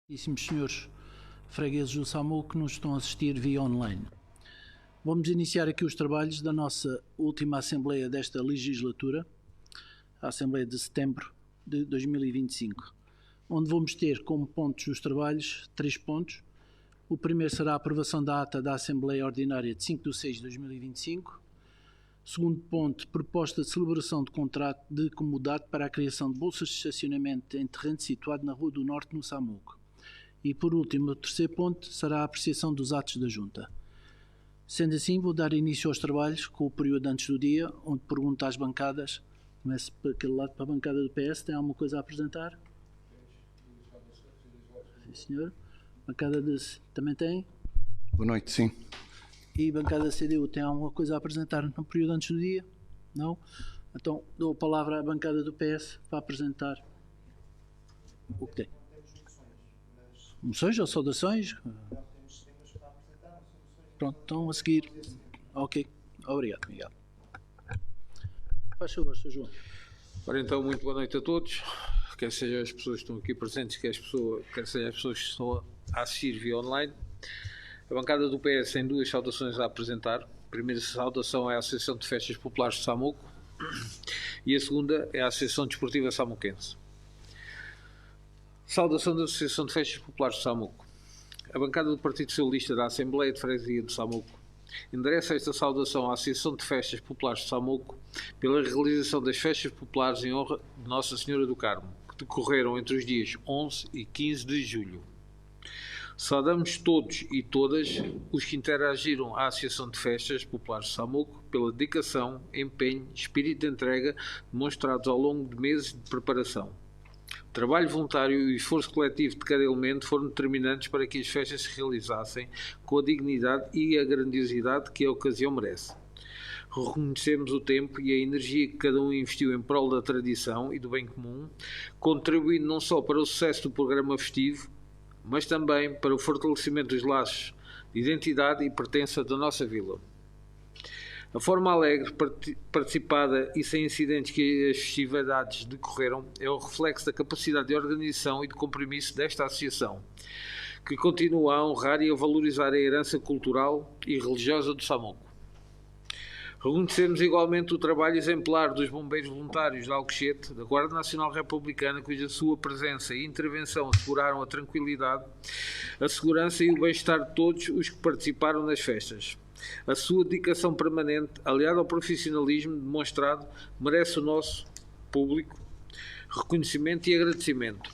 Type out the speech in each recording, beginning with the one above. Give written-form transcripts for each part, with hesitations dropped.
Caríssimos senhores fregueses do SAMU que nos estão a assistir via online. Vamos iniciar aqui os trabalhos da nossa última Assembleia desta legislatura, a Assembleia de setembro de 2025, onde vamos ter como pontos dos trabalhos 3 pontos. O primeiro será a aprovação da ata da Assembleia Ordinária de 5 de 6 de 2025. Segundo ponto, proposta de celebração de contrato de comodato para a criação de bolsas de estacionamento em terreno situado na Rua do Norte, no Samuco. E por último, o terceiro ponto será a apreciação dos atos da Junta. Sendo assim, vou dar início aos trabalhos com o período antes do dia, onde pergunto às bancadas. Começo por aquele lado, para a bancada do PS. Tem alguma coisa a apresentar? Sim, senhor. Bancada de... também tem? Boa noite, sim. E bancada da CDU tem alguma coisa a apresentar no período antes do dia? Não? Então dou a palavra à bancada do PS para apresentar o que tem. Moções ou saudações? Pronto, então a seguir. Ok, obrigado, Miguel. Faz favor, Sr. João. Ora então, muito boa noite a todos, quer sejam as pessoas que estão aqui presentes, quer sejam as pessoas que estão a assistir via online. A bancada do PS tem 2 saudações a apresentar. A primeira saudação é a Associação de Festas Populares de Samuco e a segunda é a Associação Desportiva Samuquense. Saudação da Associação de Festas Populares de Samuco. A bancada do Partido Socialista da Assembleia de Freguesia de Samuco endereça esta saudação à Associação de Festas Populares de Samuco pela realização das festas populares em honra de Nossa Senhora do Carmo, que decorreram entre os dias 11 e 15 de julho. Saudamos todos e todas os que interagiram à Associação de Festas Populares de Samuco pela dedicação, empenho, espírito de entrega demonstrados ao longo de meses de preparação. O trabalho voluntário e o esforço coletivo de cada elemento foram determinantes para que as festas se realizassem com a dignidade e a grandiosidade que a ocasião merece. Reconhecemos o tempo e a energia que cada um investiu em prol da tradição e do bem comum, contribuindo não só para o sucesso do programa festivo, mas também para o fortalecimento dos laços de identidade e pertença da nossa vila. A forma alegre, participada e sem incidentes que as festividades decorreram é o reflexo da capacidade de organização e de compromisso desta associação, que continua a honrar e a valorizar a herança cultural e religiosa do Samuco. Reconhecemos igualmente o trabalho exemplar dos bombeiros voluntários de Alcochete, da Guarda Nacional Republicana, cuja sua presença e intervenção asseguraram a tranquilidade, a segurança e o bem-estar de todos os que participaram das festas. A sua dedicação permanente, aliada ao profissionalismo demonstrado, merece o nosso público reconhecimento e agradecimento.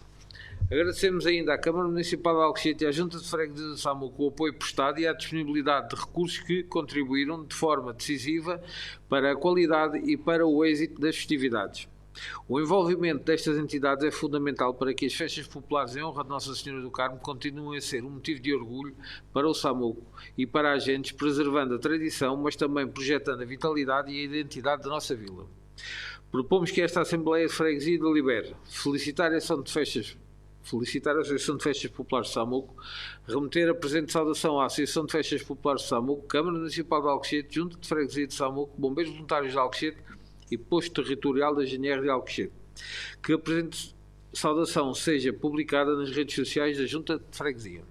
Agradecemos ainda à Câmara Municipal de Alcochete e à Junta de Freguesia de Samuco o apoio prestado e a disponibilidade de recursos que contribuíram de forma decisiva para a qualidade e para o êxito das festividades. O envolvimento destas entidades é fundamental para que as festas populares em honra de Nossa Senhora do Carmo continuem a ser um motivo de orgulho para o Samuco e para as agentes, preservando a tradição, mas também projetando a vitalidade e a identidade da nossa vila. Propomos que esta Assembleia de Freguesia delibere felicitar a Associação de Festas Populares de Samuco, remeter a presente saudação à Associação de Festas Populares de Samuco, Câmara Municipal de Alcochete, Junta de Freguesia de Samuco, Bombeiros Voluntários de Alcochete e Posto Territorial da GNR de Alcochete. Que a presente saudação seja publicada nas redes sociais da Junta de Freguesia.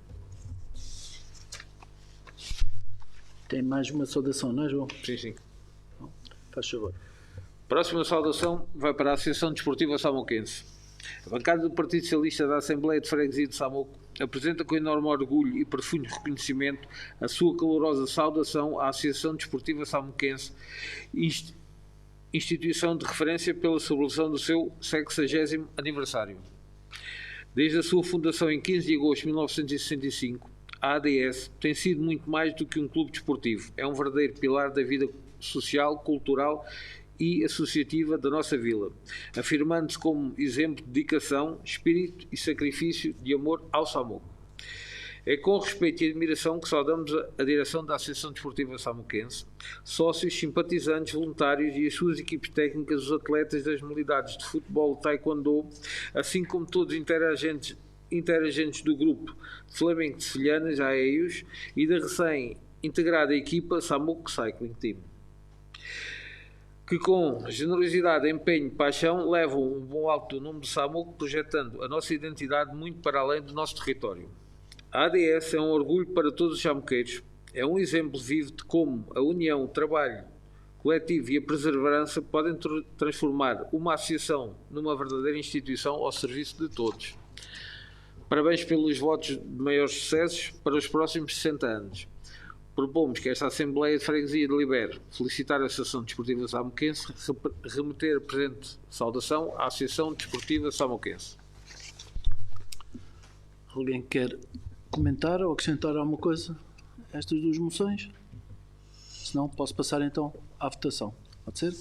Tem mais uma saudação, não é, João? Sim, sim. Faz favor. Próxima saudação vai para a Associação Desportiva Samuquense. A bancada do Partido Socialista da Assembleia de Freguesia de Samuco apresenta com enorme orgulho e profundo reconhecimento a sua calorosa saudação à Associação Desportiva Samuquense, instituição de referência pela celebração do seu 60º aniversário. Desde a sua fundação em 15 de agosto de 1965, a ADS tem sido muito mais do que um clube desportivo. É um verdadeiro pilar da vida social, cultural e associativa da nossa vila, afirmando-se como exemplo de dedicação, espírito e sacrifício de amor ao Samuco. É com respeito e admiração que saudamos a direção da Associação Desportiva Samuquense, sócios, simpatizantes, voluntários e as suas equipes técnicas, os atletas das modalidades de futebol e taekwondo, assim como todos os interagentes do grupo de Flamengo de Sevilhanas, AEUs, e da recém-integrada equipa Samuco Cycling Team. que com generosidade, empenho e paixão levam um bom alto do nome do Samuco, projetando a nossa identidade muito para além do nosso território. A ADS é um orgulho para todos os samoqueiros, é um exemplo vivo de como a união, o trabalho coletivo e a perseverança podem transformar uma associação numa verdadeira instituição ao serviço de todos. Parabéns pelos votos de maiores sucessos para os próximos 60 anos. Propomos que esta Assembleia de Freguesia delibere felicitar a Associação Desportiva Samoquense, remeter a presente saudação à Associação Desportiva Samoquense. Alguém quer comentar ou acrescentar alguma coisa a estas duas moções? Se não, posso passar então à votação. Pode ser?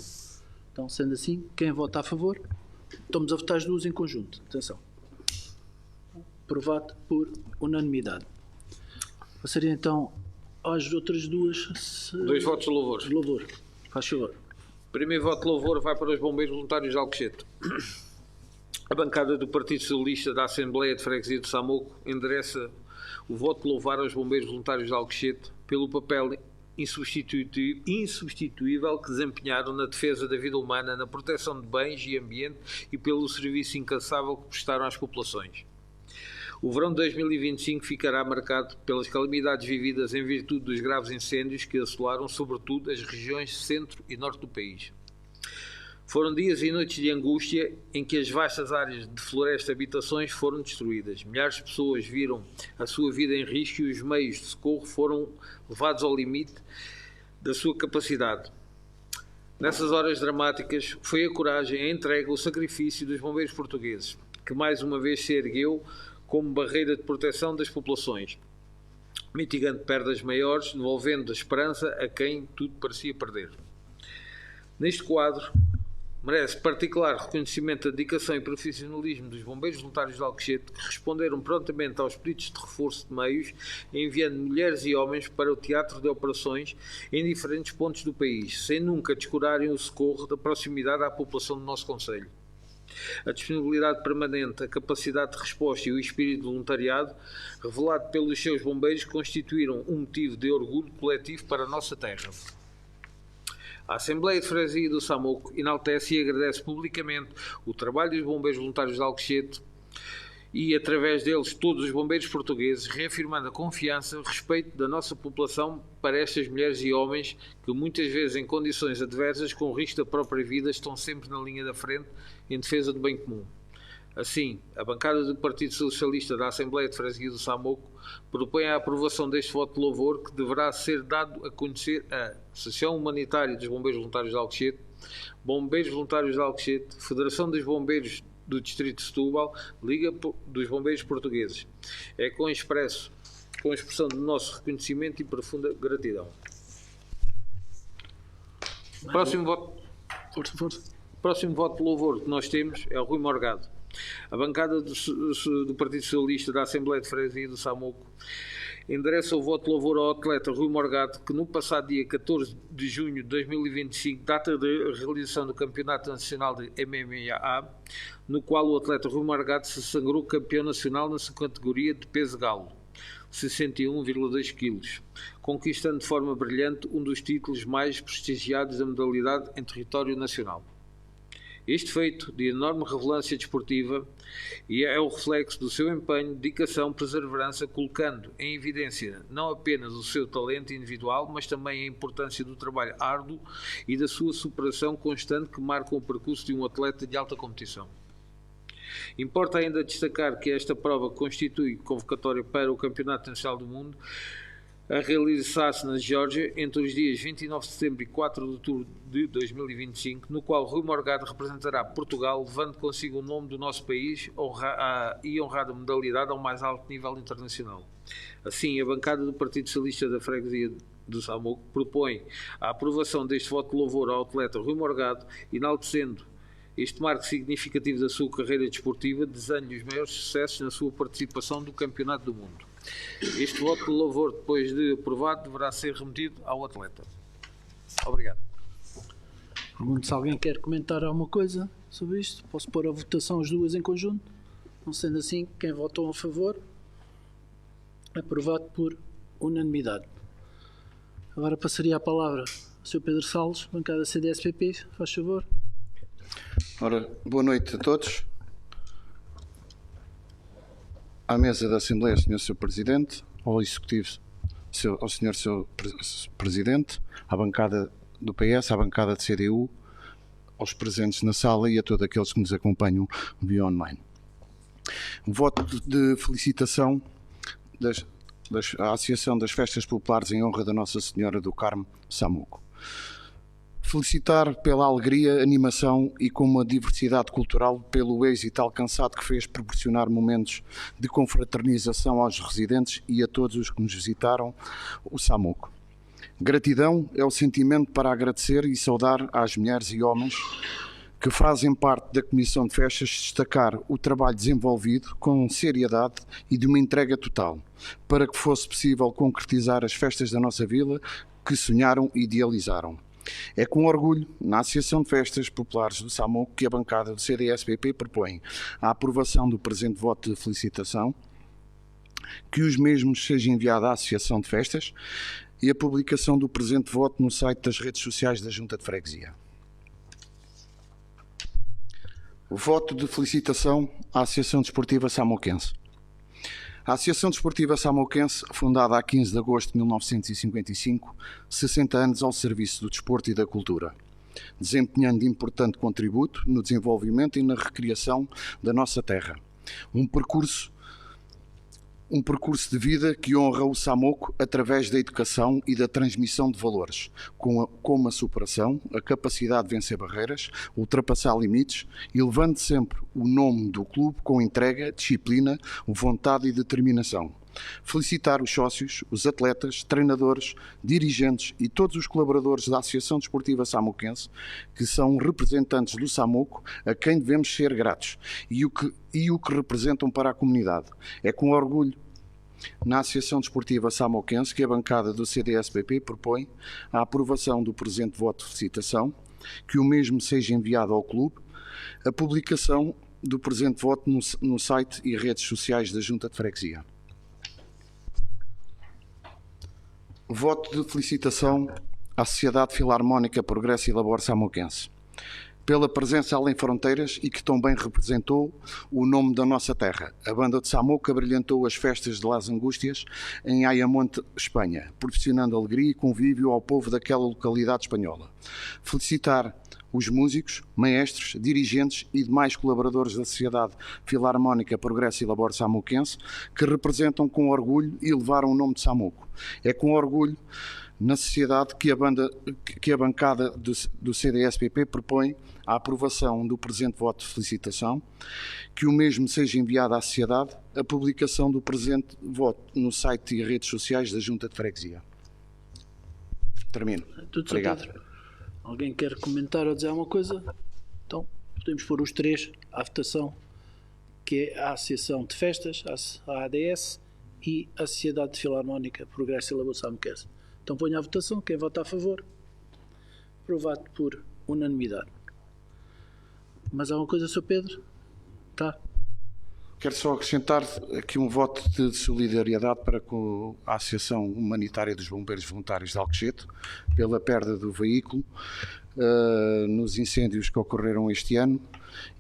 Então, sendo assim, quem vota a favor? Estamos a votar as duas em conjunto. Atenção. Aprovado por unanimidade. Passaria então às outras duas. Dois votos de louvor. De louvor. Faz favor. Primeiro voto de louvor vai para os Bombeiros Voluntários de Alcochete. A bancada do Partido Socialista da Assembleia de Freguesia de Samoco endereça o voto de louvar aos Bombeiros Voluntários de Alcochete pelo papel insubstituível que desempenharam na defesa da vida humana, na proteção de bens e ambiente e pelo serviço incansável que prestaram às populações. O verão de 2025 ficará marcado pelas calamidades vividas em virtude dos graves incêndios que assolaram sobretudo as regiões centro e norte do país. Foram dias e noites de angústia em que as vastas áreas de floresta e habitações foram destruídas. Milhares de pessoas viram a sua vida em risco e os meios de socorro foram levados ao limite da sua capacidade. Nessas horas dramáticas, foi a coragem, a entrega, o sacrifício dos bombeiros portugueses, que mais uma vez se ergueu como barreira de proteção das populações, mitigando perdas maiores, devolvendo a esperança a quem tudo parecia perder. Neste quadro, merece particular reconhecimento a dedicação e profissionalismo dos Bombeiros Voluntários de Alcochete, que responderam prontamente aos pedidos de reforço de meios, enviando mulheres e homens para o teatro de operações em diferentes pontos do país, sem nunca descurarem o socorro da proximidade à população do nosso concelho. A disponibilidade permanente, a capacidade de resposta e o espírito de voluntariado, revelado pelos seus bombeiros, constituíram um motivo de orgulho coletivo para a nossa terra. A Assembleia de Freguesia do Samoco enaltece e agradece publicamente o trabalho dos Bombeiros Voluntários de Alcochete e, através deles, todos os bombeiros portugueses, reafirmando a confiança e o respeito da nossa população para estas mulheres e homens que, muitas vezes em condições adversas, com o risco da própria vida, estão sempre na linha da frente em defesa do bem comum. Assim, a bancada do Partido Socialista da Assembleia de Freguesia do Samoco propõe a aprovação deste voto de louvor, que deverá ser dado a conhecer a Associação Humanitária dos Bombeiros Voluntários de Alcochete, Bombeiros Voluntários de Alcochete, Federação dos Bombeiros do Distrito de Setúbal, Liga dos Bombeiros Portugueses. É com expressão do nosso reconhecimento e profunda gratidão. Próximo voto de louvor que nós temos é o Rui Morgado. A bancada do Partido Socialista da Assembleia de Freguesia do Samoco endereça o voto de louvor ao atleta Rui Morgado, que no passado dia 14 de junho de 2025, data de realização do Campeonato Nacional de MMA, no qual o atleta Rui Morgado se sagrou campeão nacional na sua categoria de peso galo, 61,2 kg, conquistando de forma brilhante um dos títulos mais prestigiados da modalidade em território nacional. Este feito de enorme relevância desportiva é o reflexo do seu empenho, dedicação, perseverança, colocando em evidência não apenas o seu talento individual, mas também a importância do trabalho árduo e da sua superação constante que marcam o percurso de um atleta de alta competição. Importa ainda destacar que esta prova constitui convocatória para o Campeonato Nacional do Mundo, a realizar-se na Geórgia entre os dias 29 de setembro e 4 de outubro de 2025, no qual Rui Morgado representará Portugal, levando consigo o nome do nosso país e honrada modalidade ao mais alto nível internacional. Assim, a bancada do Partido Socialista da Freguesia do Samoco propõe a aprovação deste voto de louvor ao atleta Rui Morgado, enaltecendo este marco significativo da sua carreira desportiva, desejo-lhe os maiores sucessos na sua participação do Campeonato do Mundo. Este voto de louvor, depois de aprovado, deverá ser remetido ao atleta. Obrigado. Pergunto se alguém quer comentar alguma coisa sobre isto. Posso pôr a votação as duas em conjunto? Não sendo assim, quem votou a favor? Aprovado por unanimidade. Agora passaria a palavra à Sr. Pedro Salles, bancada CDS-PP, faz favor. Ora, boa noite a todos. À mesa da Assembleia, Sr. Presidente, ao Executivo, ao Sr. Presidente, à bancada do PS, à bancada de CDU, aos presentes na sala e a todos aqueles que nos acompanham via online. Um voto de felicitação à Associação das Festas Populares em honra da Nossa Senhora do Carmo, Samuco. Felicitar pela alegria, animação e com uma diversidade cultural pelo êxito alcançado que fez proporcionar momentos de confraternização aos residentes e a todos os que nos visitaram o Samuco. Gratidão é o sentimento para agradecer e saudar às mulheres e homens que fazem parte da Comissão de Festas, destacar o trabalho desenvolvido com seriedade e de uma entrega total, para que fosse possível concretizar as festas da nossa vila que sonharam e idealizaram. É com orgulho, na Associação de Festas Populares do Samuco, que a bancada do CDS-PP propõe a aprovação do presente voto de felicitação, que os mesmos sejam enviados à Associação de Festas e a publicação do presente voto no site das redes sociais da Junta de Freguesia. O voto de felicitação à Associação Desportiva Samoquense. A Associação Desportiva Samoquense, fundada a 15 de agosto de 1955, 60 anos ao serviço do desporto e da cultura, desempenhando importante contributo no desenvolvimento e na recriação da nossa terra. Um percurso de vida que honra o Samoco através da educação e da transmissão de valores, como a superação, a capacidade de vencer barreiras, ultrapassar limites e levando sempre o nome do clube com entrega, disciplina, vontade e determinação. Felicitar os sócios, os atletas, treinadores, dirigentes e todos os colaboradores da Associação Desportiva Samoquense, que são representantes do Samoco, a quem devemos ser gratos e o que representam para a comunidade. É com orgulho, na Associação Desportiva Samoquense, que a bancada do CDS-PP propõe a aprovação do presente voto de felicitação, que o mesmo seja enviado ao clube, a publicação do presente voto no site e redes sociais da Junta de Freguesia. Voto de felicitação à Sociedade Filarmónica Progresso e Labor Samoquense, pela presença além fronteiras e que tão bem representou o nome da nossa terra. A banda de Samoco abrilhantou as festas de Las Angústias em Ayamonte, Espanha, proporcionando alegria e convívio ao povo daquela localidade espanhola. Felicitar os músicos, maestros, dirigentes e demais colaboradores da Sociedade Filarmónica Progresso e Labor Samoquense, que representam com orgulho e levaram o nome de Samoco. É com orgulho na sociedade que a bancada do CDS-PP propõe a aprovação do presente voto de felicitação, que o mesmo seja enviado à sociedade, a publicação do presente voto no site e redes sociais da Junta de Freguesia. Termino. Tudo Obrigado. Pedro. Alguém quer comentar ou dizer alguma coisa? Então, podemos pôr os três à votação, que é a Associação de Festas, a ADS e a Sociedade Filarmónica Progresso e Labor Samoquense. Então ponho à votação, quem vota a favor, aprovado por unanimidade. Mais alguma coisa, Sr. Pedro? Tá. Quero só acrescentar aqui um voto de solidariedade para com a Associação Humanitária dos Bombeiros Voluntários de Alcochete, pela perda do veículo nos incêndios que ocorreram este ano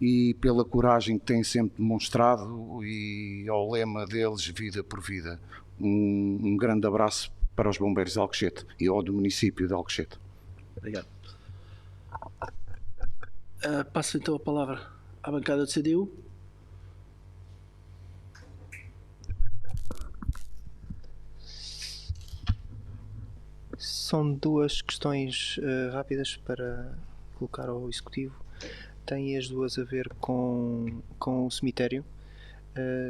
e pela coragem que têm sempre demonstrado e ao lema deles, vida por vida. Um grande abraço para os bombeiros de Alcochete e ao do município de Alcochete. Obrigado. Passo então a palavra à bancada do CDU. São duas questões rápidas para colocar ao Executivo. Têm as duas a ver com o cemitério.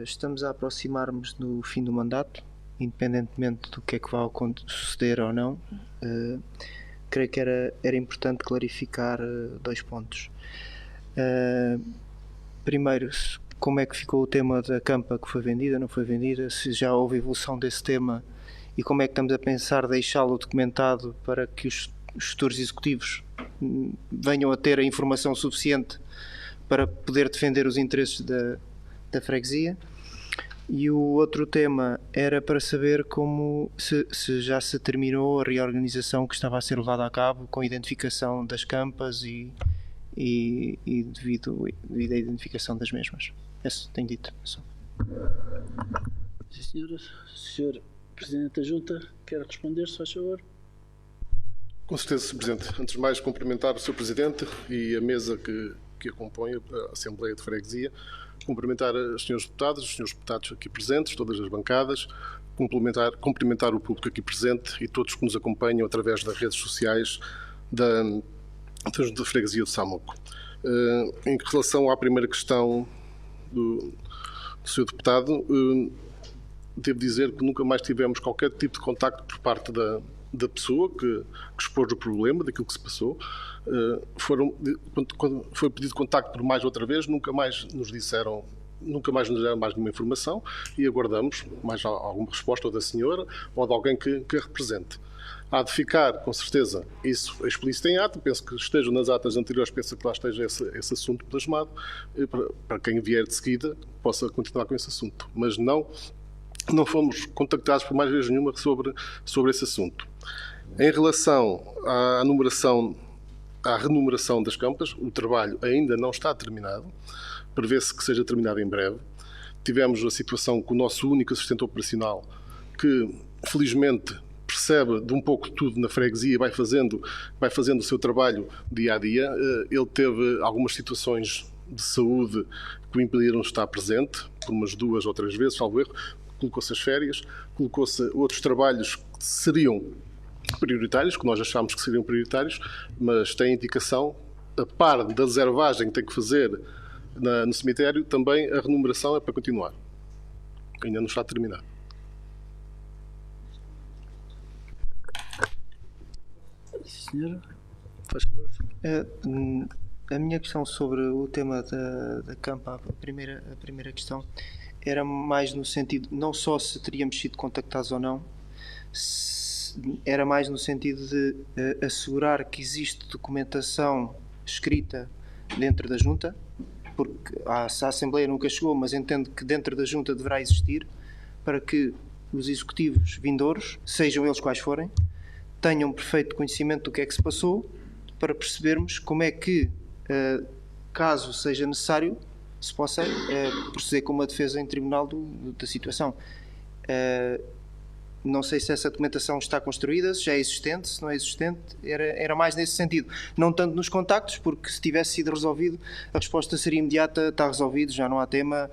Estamos a aproximar-nos do fim do mandato, independentemente do que é que vai suceder ou não. Creio que era importante clarificar dois pontos. Primeiro, como é que ficou o tema da campa que foi vendida, não foi vendida, se já houve evolução desse tema e como é que estamos a pensar deixá-lo documentado para que os futuros executivos venham a ter a informação suficiente para poder defender os interesses da freguesia. E o outro tema era para saber se já se terminou a reorganização que estava a ser levada a cabo com a identificação das campas e devido à identificação das mesmas. Isso tenho dito. Só. Sim, senhora. Senhor Presidente da Junta, quer responder, se faz favor? Com certeza, Sr. Presidente. Antes de mais, cumprimentar o Sr. Presidente e a mesa que acompanha a Assembleia de Freguesia, cumprimentar os senhores deputados aqui presentes, todas as bancadas, cumprimentar o público aqui presente e todos que nos acompanham através das redes sociais da Freguesia de Samoco. Em relação à primeira questão do Sr. Deputado, devo dizer que nunca mais tivemos qualquer tipo de contacto por parte da pessoa que expôs o problema, daquilo que se passou. Quando foi pedido contacto por mais outra vez, nunca mais nos deram mais nenhuma informação e aguardamos mais alguma resposta ou da senhora ou de alguém que a represente. Há de ficar, com certeza, isso explícito em ato. Penso que estejam nas atas anteriores, penso que lá esteja esse assunto plasmado, para quem vier de seguida possa continuar com esse assunto. Mas não fomos contactados por mais vez nenhuma sobre esse assunto. Em relação à renumeração das campas, o trabalho ainda não está terminado, prevê-se que seja terminado em breve. Tivemos a situação com o nosso único assistente operacional, que felizmente percebe de um pouco tudo na freguesia e vai fazendo o seu trabalho dia a dia. Ele teve algumas situações de saúde que o impediram de estar presente, por umas 2 ou 3 vezes, salvo erro. Colocou-se as férias, colocou-se outros trabalhos que seriam prioritários, que nós achámos que seriam prioritários, mas tem indicação, a par da reservagem que tem que fazer no cemitério, também a renumeração é para continuar. Ainda não está terminado. Senhora, faz favor. A minha questão sobre o tema da campa, a primeira questão, era mais no sentido, não só se teríamos sido contactados ou não, era mais no sentido de assegurar que existe documentação escrita dentro da Junta, porque a Assembleia nunca chegou, mas entendo que dentro da Junta deverá existir, para que os executivos vindouros, sejam eles quais forem, tenham perfeito conhecimento do que é que se passou, para percebermos como é que, caso seja necessário, se possa proceder com uma defesa em tribunal da situação. Não sei se essa documentação está construída, se já é existente, se não é existente, era mais nesse sentido. Não tanto nos contactos, porque se tivesse sido resolvido, a resposta seria imediata, está resolvido, já não há tema,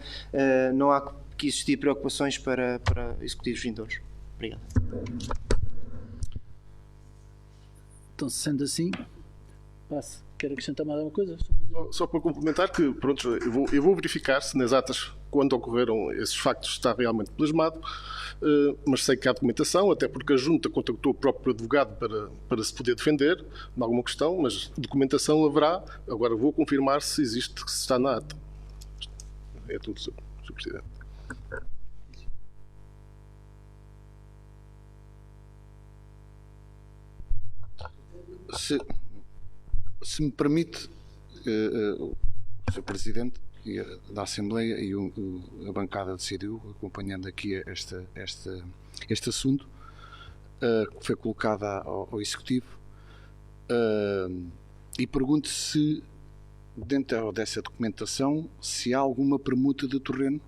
não há que existir preocupações para executivos vindouros. Obrigado. Então, sendo assim, passe. Quer acrescentar mais alguma coisa? Só para complementar que, pronto, eu vou verificar se nas atas, quando ocorreram esses factos, está realmente plasmado, mas sei que há documentação, até porque a Junta contactou o próprio advogado para se poder defender de alguma questão, mas documentação haverá. Agora vou confirmar se existe, se está na ata. É tudo, Sr. Presidente. Se me permite, o Sr. Presidente da Assembleia e a bancada de CDU, acompanhando aqui este assunto, que foi colocado ao Executivo, e pergunto se, dentro dessa documentação, se há alguma permuta de terreno,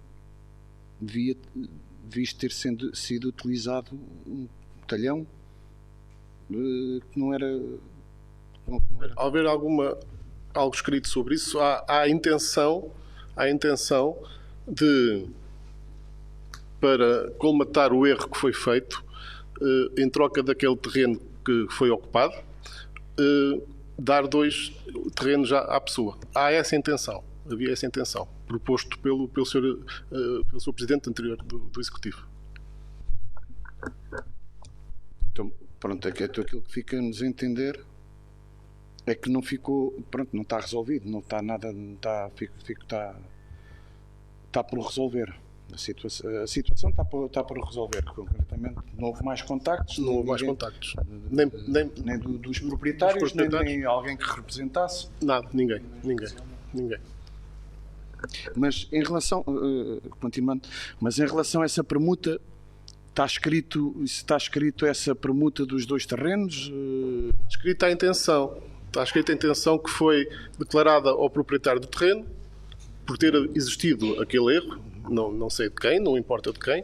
visto ter sido utilizado um talhão que não era... Ao haver algo escrito sobre isso, há a intenção para colmatar o erro que foi feito, em troca daquele terreno que foi ocupado, dar 2 terrenos à pessoa. Havia essa intenção, proposto pelo Sr. Presidente anterior do Executivo. Então, pronto, aquilo que fica-nos a entender é que não ficou, pronto, não está resolvido, não está nada, está por resolver. A situação está por resolver. Concretamente, não houve mais contactos. Não houve mais contactos. Nem dos proprietários, nem alguém que representasse. Nada, ninguém. Mas em relação, continuando, mas em relação a essa permuta, está escrito essa permuta dos 2 terrenos? Está escrita a intenção que foi declarada ao proprietário do terreno por ter existido aquele erro, não sei de quem, não importa de quem,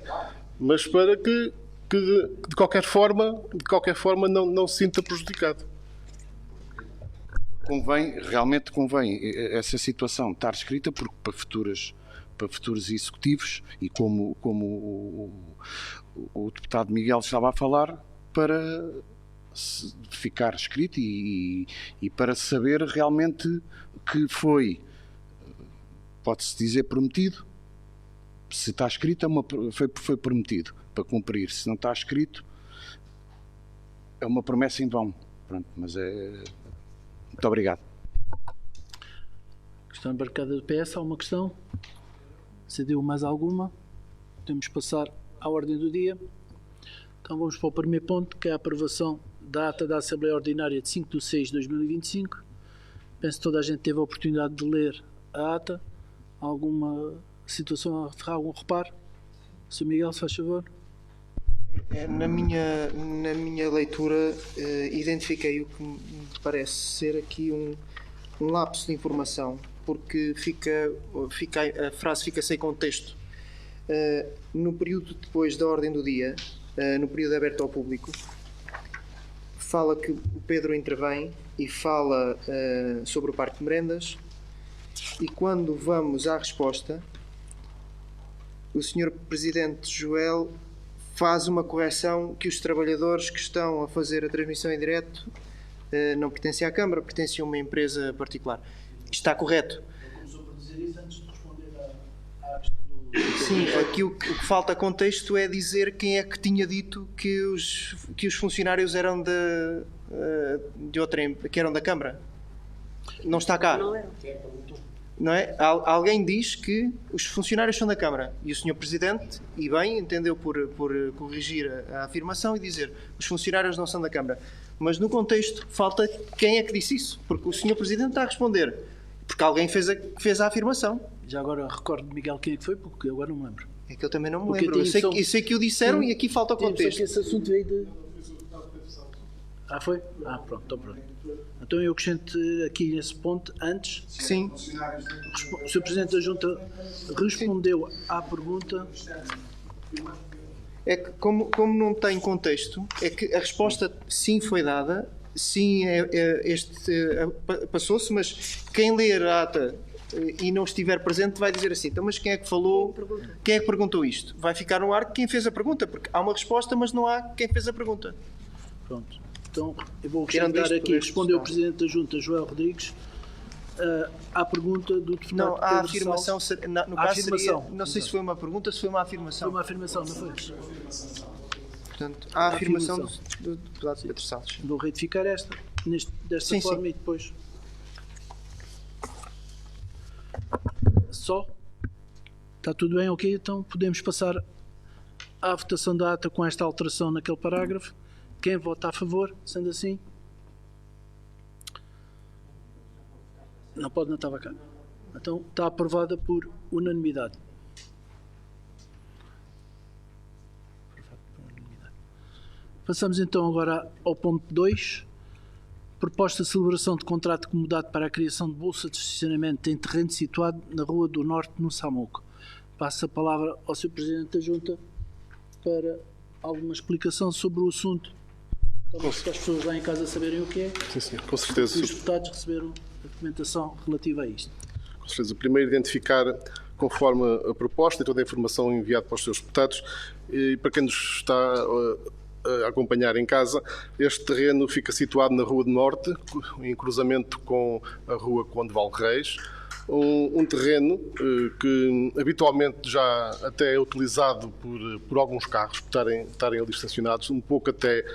mas para que de qualquer forma não se sinta prejudicado. Realmente convém essa situação estar escrita, porque para futuros executivos, e como o deputado Miguel estava a falar, para ficar escrito e para saber realmente que foi, pode-se dizer, prometido. Se está escrito, foi prometido para cumprir. Se não está escrito, é uma promessa em vão. Pronto, mas muito obrigado. Questão embarcada do PS, há uma questão? Cedeu mais alguma? Podemos passar à ordem do dia. Então vamos para o primeiro ponto, que é a aprovação da ata da Assembleia Ordinária de 5/6/2025. Penso que toda a gente teve a oportunidade de ler a ata. Alguma situação, algum reparo? Sr. Miguel, se faz favor. Na minha leitura, identifiquei o que me parece ser aqui um lapso de informação, porque a frase fica sem contexto. No período depois da ordem do dia, no período aberto ao público, fala que o Pedro intervém e fala sobre o Parque de Merendas, e quando vamos à resposta, o Sr. Presidente Joel faz uma correção que os trabalhadores que estão a fazer a transmissão em direto não pertencem à Câmara, pertencem a uma empresa particular. Está correto? Começou por dizer isso antes de responder à questão do... Sim, aqui o que falta contexto é dizer quem é que tinha dito que os funcionários eram de outra, que eram da Câmara. Não está cá. Não é? Alguém diz que os funcionários são da Câmara e o Sr. Presidente, e bem, entendeu por corrigir a afirmação e dizer os funcionários não são da Câmara. Mas no contexto falta quem é que disse isso, porque o Sr. Presidente está a responder, porque alguém fez a afirmação. Já agora recordo, Miguel, quem é que foi, porque eu agora não me lembro. É que eu também não me Porque lembro. Eu sei que o disseram e aqui falta o contexto. Que esse assunto veio de... foi? Pronto, então pronto. Então eu acrescento aqui nesse ponto, antes... Sim. O Sr. Presidente da Junta respondeu à pergunta... É que, como não tem contexto, é que a resposta sim foi dada, sim passou-se, mas quem ler a ata e não estiver presente vai dizer assim, então mas quem é que falou, quem é que perguntou isto? Vai ficar no ar quem fez a pergunta, porque há uma resposta, mas não há quem fez a pergunta. Pronto. Então eu vou acrescentar aqui, respondeu o Presidente da Junta, Joel Rodrigues, à pergunta do deputado Não, a Pedro afirmação, Salles. no caso seria, não sei se foi uma pergunta, se foi uma afirmação. Foi uma afirmação, não foi? Portanto, a afirmação do deputado Pedro Salles. Vou retificar desta forma. E depois... Só? Está tudo bem, ok? Então podemos passar à votação da ata com esta alteração naquele parágrafo. Quem vota a favor, sendo assim? Não pode, não estava cá. Então está aprovada por unanimidade. Passamos então agora ao ponto 2. Proposta de celebração de contrato comodado para a criação de bolsa de estacionamento em terreno situado na Rua do Norte, no Samuco. Passo a palavra ao Sr. Presidente da Junta para alguma explicação sobre o assunto. Para as pessoas lá em casa saberem o que é. Sim, senhor, com certeza. E os deputados receberam a documentação relativa a isto. Com certeza. Primeiro, identificar, conforme a proposta e toda a informação enviada para os seus deputados, e para quem nos está a acompanhar em casa, este terreno fica situado na Rua do Norte, em cruzamento com a Rua Conde Val Reis, um terreno que habitualmente já até é utilizado por alguns carros, por estarem ali estacionados, um pouco até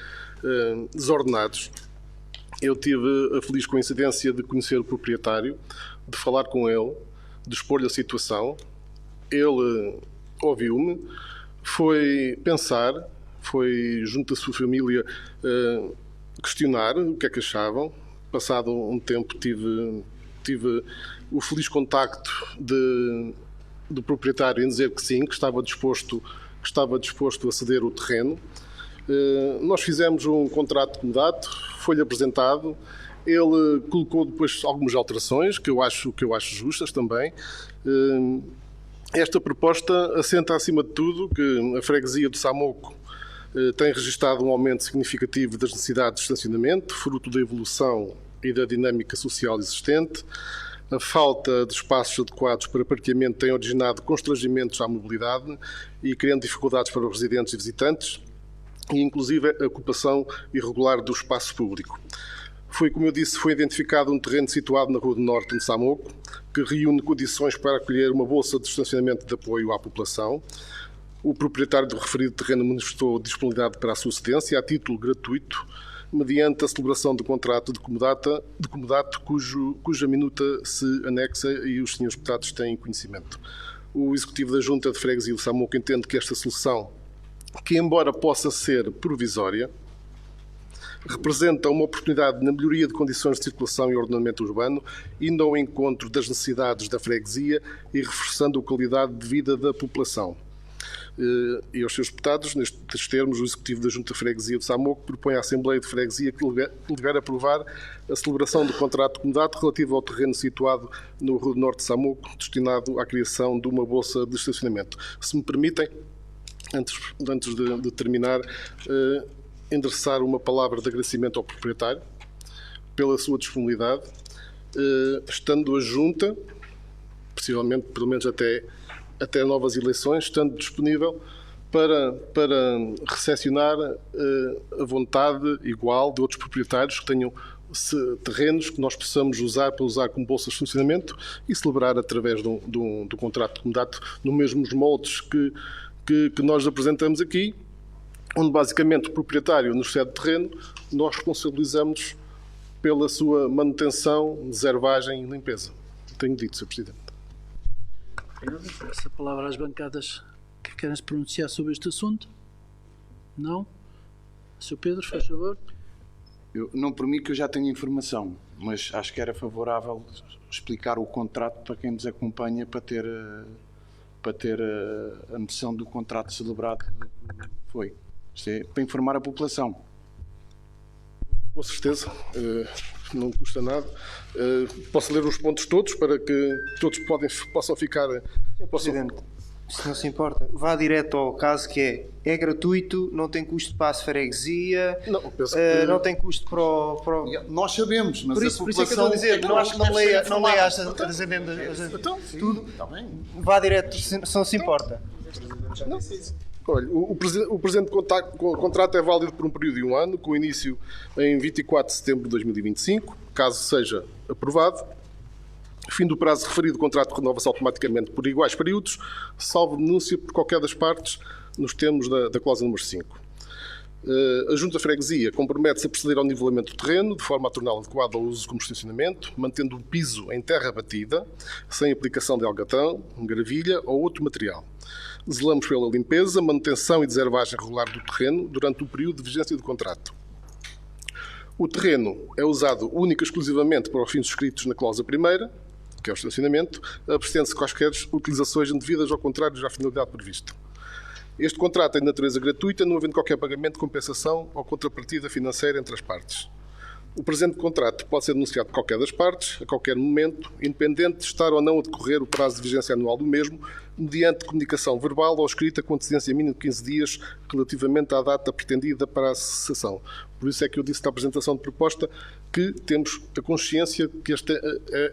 desordenados. Eu tive a feliz coincidência de conhecer o proprietário, de falar com ele, de expor-lhe a situação. Ele ouviu-me, foi pensar, foi junto da sua família questionar o que é que achavam. Passado um tempo tive tive o feliz contacto do proprietário em dizer que sim, que estava disposto a ceder o terreno. Nós fizemos um contrato de comodato, foi-lhe apresentado, ele colocou depois algumas alterações que eu acho justas também. Esta proposta assenta acima de tudo que a freguesia de Samoco tem registado um aumento significativo das necessidades de estacionamento, fruto da evolução e da dinâmica social existente. A falta de espaços adequados para parqueamento tem originado constrangimentos à mobilidade e criando dificuldades para os residentes e visitantes, e inclusive a ocupação irregular do espaço público. Como eu disse, foi identificado um terreno situado na Rua do Norte de Samoco, que reúne condições para acolher uma bolsa de estacionamento de apoio à população. O proprietário do referido terreno manifestou disponibilidade para a sua cedência a título gratuito, mediante a celebração do contrato de comodato cuja minuta se anexa e os senhores deputados têm conhecimento. O Executivo da Junta de Freguesia de Samoco entende que esta solução, que embora possa ser provisória, representa uma oportunidade na melhoria de condições de circulação e ordenamento urbano, indo ao encontro das necessidades da freguesia e reforçando a qualidade de vida da população. E aos seus deputados, nestes termos, o Executivo da Junta de Freguesia de Samoco propõe à Assembleia de Freguesia que delegar aprovar a celebração do contrato de comodato relativo ao terreno situado no Rua do Norte de Samoco, destinado à criação de uma bolsa de estacionamento. Se me permitem, antes de terminar, endereçar uma palavra de agradecimento ao proprietário pela sua disponibilidade, estando a Junta, possivelmente, pelo menos até novas eleições, estando disponível para recepcionar a vontade igual de outros proprietários que tenham terrenos que nós possamos usar como bolsa de funcionamento e celebrar através do contrato de comodato nos mesmos moldes que nós apresentamos aqui, onde basicamente o proprietário nos cede terreno, nós responsabilizamos pela sua manutenção, reservagem e limpeza. Tenho dito, Sr. Presidente. Essa palavra às bancadas que querem se pronunciar sobre este assunto? Não? Sr. Pedro, faz favor. Não por mim, que eu já tenho informação, mas acho que era favorável explicar o contrato para quem nos acompanha para ter a noção do contrato celebrado. Isto é para informar a população. Com certeza, não custa nada. Posso ler os pontos todos para que todos possam ficar... Presidente, se não se importa, vá direto ao caso, que é gratuito, não tem custo para a freguesia, não tem custo para o... Nós sabemos, mas por isso é que eu estou a dizer, não leia as agendas, tudo. Vá direto, se não se importa. Não. Olha, o presente contrato é válido por um período de 1 ano, com início em 24 de setembro de 2025, caso seja aprovado. Fim do prazo referido, o contrato renova-se automaticamente por iguais períodos, salvo denúncia por qualquer das partes, nos termos da cláusula número 5. A Junta de Freguesia compromete-se a proceder ao nivelamento do terreno, de forma a torná-lo adequado ao uso como estacionamento, mantendo o piso em terra batida, sem aplicação de algatão, gravilha ou outro material. Zelamos pela limpeza, manutenção e deservagem regular do terreno durante o período de vigência do contrato. O terreno é usado única e exclusivamente para os fins descritos na cláusula primeira, que é o estacionamento, abstendo-se quaisquer utilizações indevidas ou contrárias à finalidade prevista. Este contrato é de natureza gratuita, não havendo qualquer pagamento de compensação ou contrapartida financeira entre as partes. O presente contrato pode ser denunciado por qualquer das partes, a qualquer momento, independente de estar ou não a decorrer o prazo de vigência anual do mesmo, mediante comunicação verbal ou escrita com antecedência mínima de 15 dias relativamente à data pretendida para a cessação. Por isso é que eu disse na apresentação de proposta que temos a consciência que esta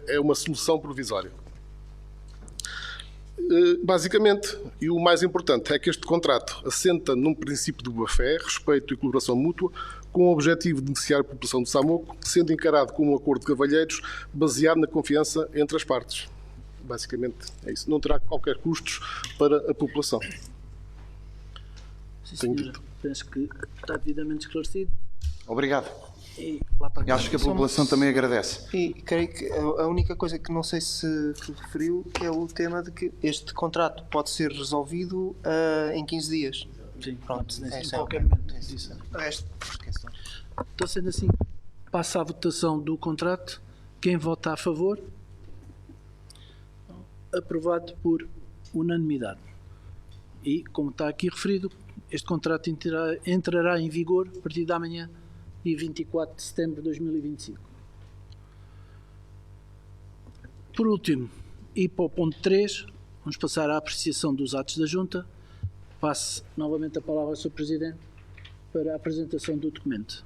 é uma solução provisória. Basicamente, e o mais importante, é que este contrato assenta num princípio de boa-fé, respeito e colaboração mútua, com o objetivo de beneficiar a população de Samoco, sendo encarado como um acordo de cavalheiros baseado na confiança entre as partes. Basicamente é isso. Não terá qualquer custos para a população. Sim, senhora. Penso que está devidamente esclarecido. Obrigado. E lá para E acho que a população também agradece. E creio que a única coisa que não sei se referiu é o tema de que este contrato pode ser resolvido em 15 dias. Sim, Pronto, em qualquer momento. Isso. O resto, esqueçam. Então, sendo assim, passa a votação do contrato. Quem vota a favor? aprovado por unanimidade. E, como está aqui referido, este contrato entrará em vigor a partir de amanhã, dia 24 de setembro de 2025. Por último, e para o ponto 3, vamos passar à apreciação dos atos da Junta. Passo novamente a palavra ao Sr. Presidente para a apresentação do documento.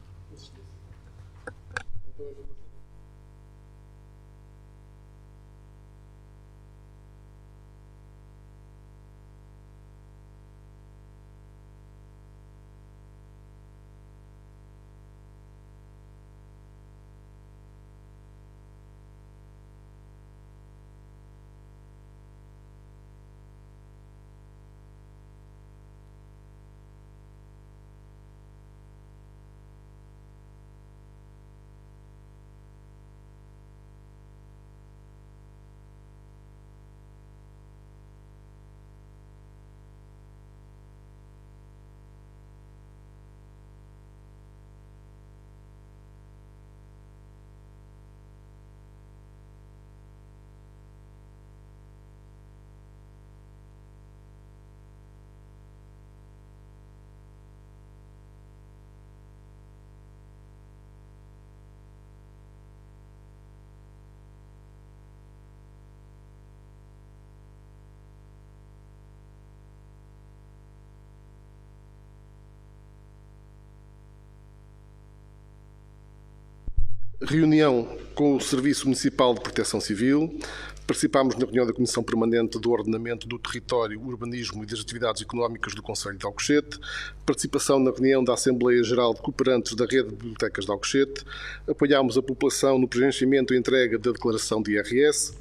Reunião com o Serviço Municipal de Proteção Civil. Participámos na reunião da Comissão Permanente do Ordenamento do Território, Urbanismo e das Atividades Económicas do Concelho de Alcochete. Participação na reunião da Assembleia Geral de Cooperantes da Rede de Bibliotecas de Alcochete. Apoiámos a população no preenchimento e entrega da declaração de IRS.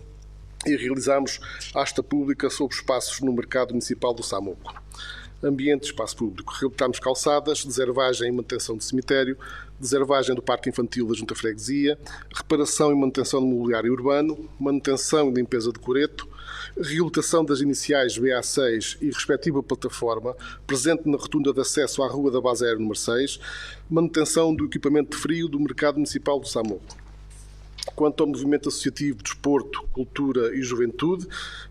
E realizámos asta pública sobre espaços no mercado municipal do Samoco. Ambiente e espaço público. Reabilitámos calçadas, deservagem e manutenção do cemitério, deservagem do Parque Infantil da Junta Freguesia, reparação e manutenção do mobiliário urbano, manutenção e limpeza de coreto, reabilitação das iniciais BA6 e respectiva plataforma, presente na rotunda de acesso à Rua da Base Aérea número 6, manutenção do equipamento de frio do Mercado Municipal do Samoco. Quanto ao movimento associativo, desporto, cultura e juventude,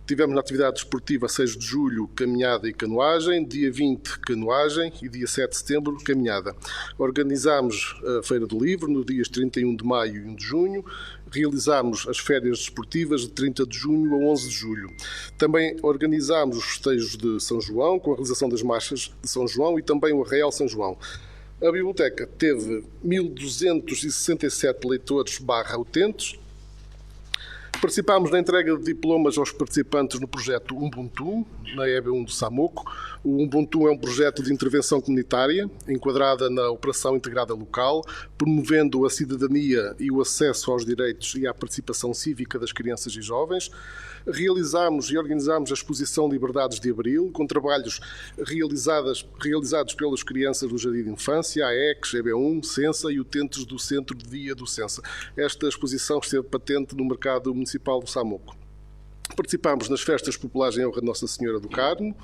tivemos na atividade desportiva 6 de julho, caminhada e canoagem, dia 20, canoagem e dia 7 de setembro, caminhada. Organizámos a Feira do Livro no dias 31 de maio e 1 de junho, realizámos as férias desportivas de 30 de junho a 11 de julho. Também organizámos os festejos de São João, com a realização das marchas de São João e também o Arraial São João. A biblioteca teve 1.267 leitores/utentes. Participámos na entrega de diplomas aos participantes no projeto Ubuntu, na EB1 do Samoco. O Ubuntu é um projeto de intervenção comunitária, enquadrada na Operação Integrada Local, promovendo a cidadania e o acesso aos direitos e à participação cívica das crianças e jovens. Realizámos e organizámos a exposição Liberdades de Abril, com trabalhos realizados pelas crianças do Jardim de Infância, a ECS, EB1, Sensa e utentes do Centro de Dia do Sensa. Esta exposição esteve patente no mercado municipal do Samoco. Participámos nas festas populares em honra de Nossa Senhora do Carmo,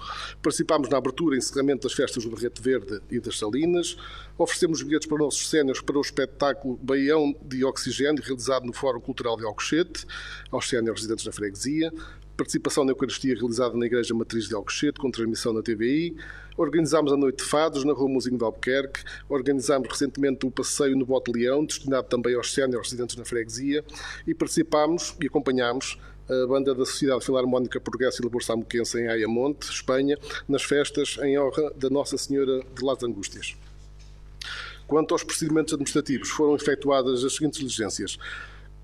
participámos na abertura e encerramento das festas do Barrete Verde e das Salinas, oferecemos bilhetes para nossos séniores para o espetáculo Baião de Oxigênio, realizado no Fórum Cultural de Alcochete, aos séniores residentes da freguesia, participação na Eucaristia realizada na Igreja Matriz de Alcochete, com transmissão na TVI, organizámos a Noite de Fados na Rua Mozinho de Albuquerque, organizámos recentemente o passeio no Bote Leão, destinado também aos séniores residentes na freguesia, e participámos e acompanhámos a banda da Sociedade Filarmónica Portuguesa e Labor Samoquense em Ayamonte, Espanha, nas festas em honra da Nossa Senhora de Las Angústias. Quanto aos procedimentos administrativos, foram efetuadas as seguintes diligências.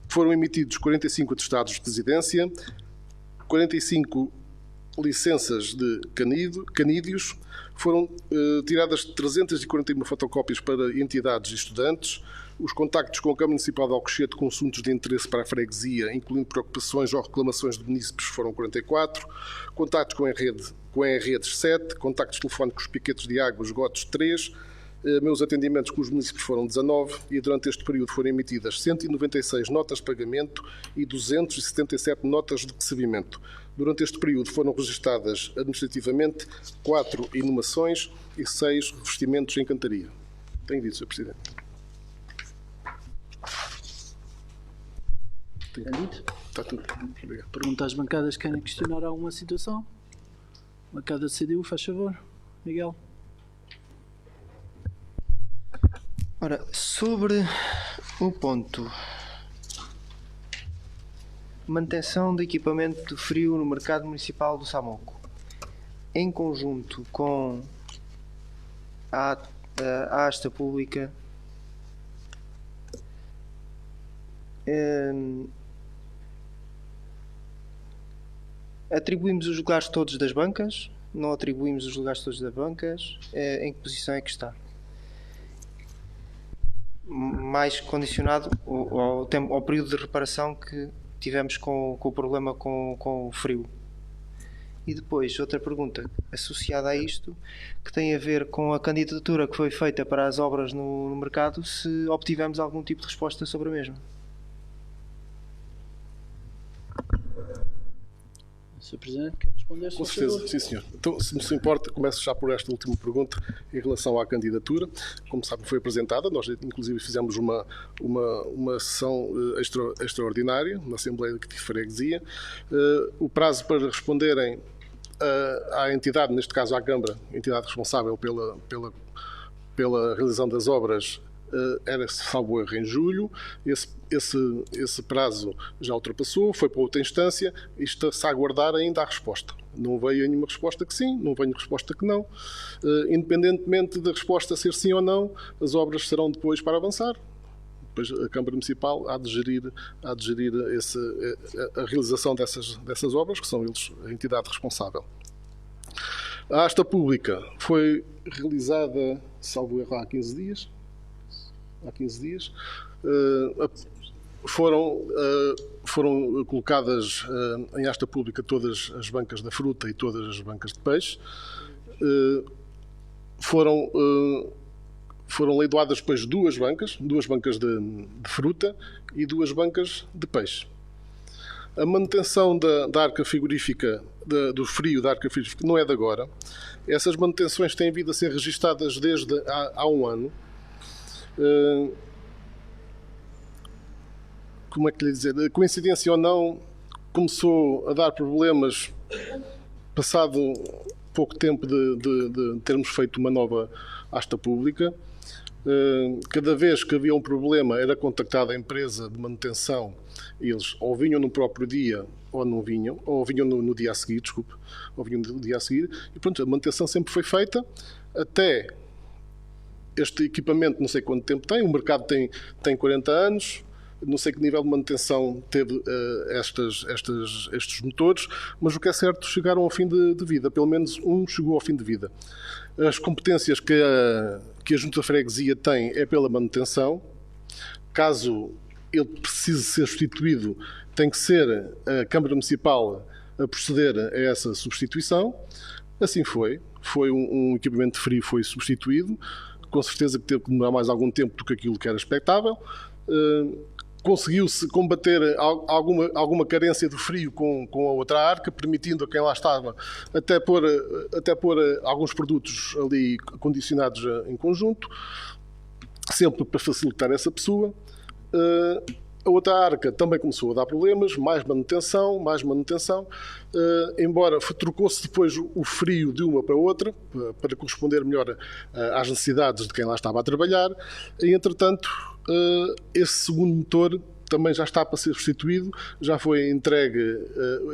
Foram emitidos 45 atestados de residência, 45 licenças de canídeos, foram tiradas 341 fotocópias para entidades e estudantes. Os contactos com a Câmara Municipal de Alcochete com assuntos de interesse para a freguesia, incluindo preocupações ou reclamações de munícipes, foram 44. Contactos com a redes 7. Contactos telefónicos com os piquetes de água, esgotos 3. Meus atendimentos com os munícipes foram 19 e durante este período foram emitidas 196 notas de pagamento e 277 notas de recebimento. Durante este período foram registadas administrativamente 4 inumações e 6 revestimentos em cantaria. Tenho dito, Sr. Presidente. Está dito? Está Está tudo. Obrigado. Pergunto às bancadas que querem questionar alguma situação. Bancada de CDU, faz favor. Miguel. Ora, sobre o ponto manutenção de equipamento de frio no mercado municipal do Samoco, em conjunto com a asta pública, atribuímos os lugares todos das bancas? Não atribuímos os lugares todos das bancas? Em que posição é que está? Mais condicionado ao período de reparação que tivemos com o problema com o frio. E depois, outra pergunta associada a isto, que tem a ver com a candidatura que foi feita para as obras no mercado, se obtivemos algum tipo de resposta sobre a mesma. Sr. Presidente, quer responder? Com certeza, sim senhor. Então, se me importa, começo já por esta última pergunta em relação à candidatura. Como sabe, foi apresentada, nós inclusive fizemos uma sessão extraordinária na Assembleia de Freguesia. O prazo para responderem à entidade, neste caso à Câmara, entidade responsável pela realização das obras, era, salvo erro, em julho. Esse prazo já ultrapassou, foi para outra instância e está-se a aguardar ainda a resposta. Não veio nenhuma resposta que sim, não veio resposta que não. Independentemente da resposta ser sim ou não, as obras serão depois para avançar. Depois a Câmara Municipal há de gerir a realização dessas obras, que são eles a entidade responsável. A asta pública foi realizada, salvo erro, há 15 dias. Foram colocadas em asta pública todas as bancas da fruta e todas as bancas de peixe. Foram leiloadas depois duas bancas de fruta e duas bancas de peixe. A manutenção da arca frigorífica, do frio da arca frigorífica, não é de agora. Essas manutenções têm vindo a ser registadas desde há um ano. Como é que lhe dizer? Coincidência ou não, começou a dar problemas passado pouco tempo de termos feito uma nova asta pública. Cada vez que havia um problema era contactada a empresa de manutenção. Eles ou vinham no próprio dia ou não vinham, ou vinham no dia a seguir, ou vinham no dia a seguir. E pronto, a manutenção sempre foi feita até este equipamento, não sei quanto tempo tem, o mercado tem 40 anos, não sei que nível de manutenção teve estes motores, mas o que é certo, chegaram ao fim de vida, pelo menos um chegou ao fim de vida. As competências que a Junta de Freguesia tem é pela manutenção. Caso ele precise ser substituído, tem que ser a Câmara Municipal a proceder a essa substituição. Assim foi um equipamento de frio, foi substituído. Com certeza que teve que demorar mais algum tempo do que aquilo que era expectável. Conseguiu-se combater alguma carência do frio com a outra arca, permitindo a quem lá estava até pôr alguns produtos ali condicionados em conjunto, sempre para facilitar essa pessoa. A outra arca também começou a dar problemas, mais manutenção, embora trocou-se depois o frio de uma para outra, para corresponder melhor às necessidades de quem lá estava a trabalhar, e entretanto esse segundo motor também já está para ser substituído, já foi entregue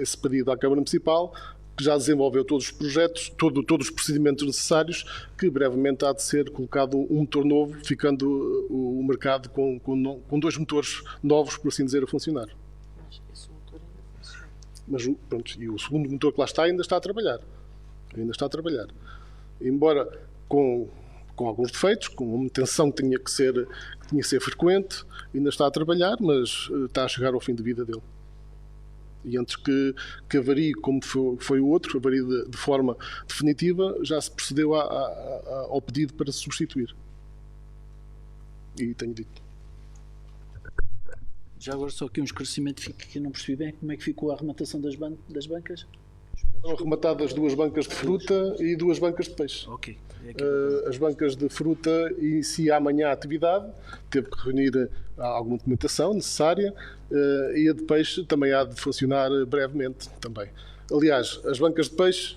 esse pedido à Câmara Municipal, que já desenvolveu todos os projetos, todos os procedimentos necessários, que brevemente há de ser colocado um motor novo, ficando o mercado com dois motores novos, por assim dizer, a funcionar. Mas esse motor ainda funciona. Mas pronto, e o segundo motor que lá está ainda está a trabalhar. Embora com alguns defeitos, com uma manutenção que tinha que ser frequente, ainda está a trabalhar, mas está a chegar ao fim de vida dele. E antes que avarie como foi o outro, avarie de forma definitiva, já se procedeu ao pedido para se substituir. E tenho dito. Já agora só aqui um esclarecimento que eu não percebi bem, como é que ficou a arrematação das bancas? Foram rematadas 2 bancas de fruta e 2 bancas de peixe. Ok. É aqui. As bancas de fruta inicia amanhã a atividade, teve que reunir alguma documentação necessária, e a de peixe também há de funcionar brevemente também. Aliás, as bancas de peixe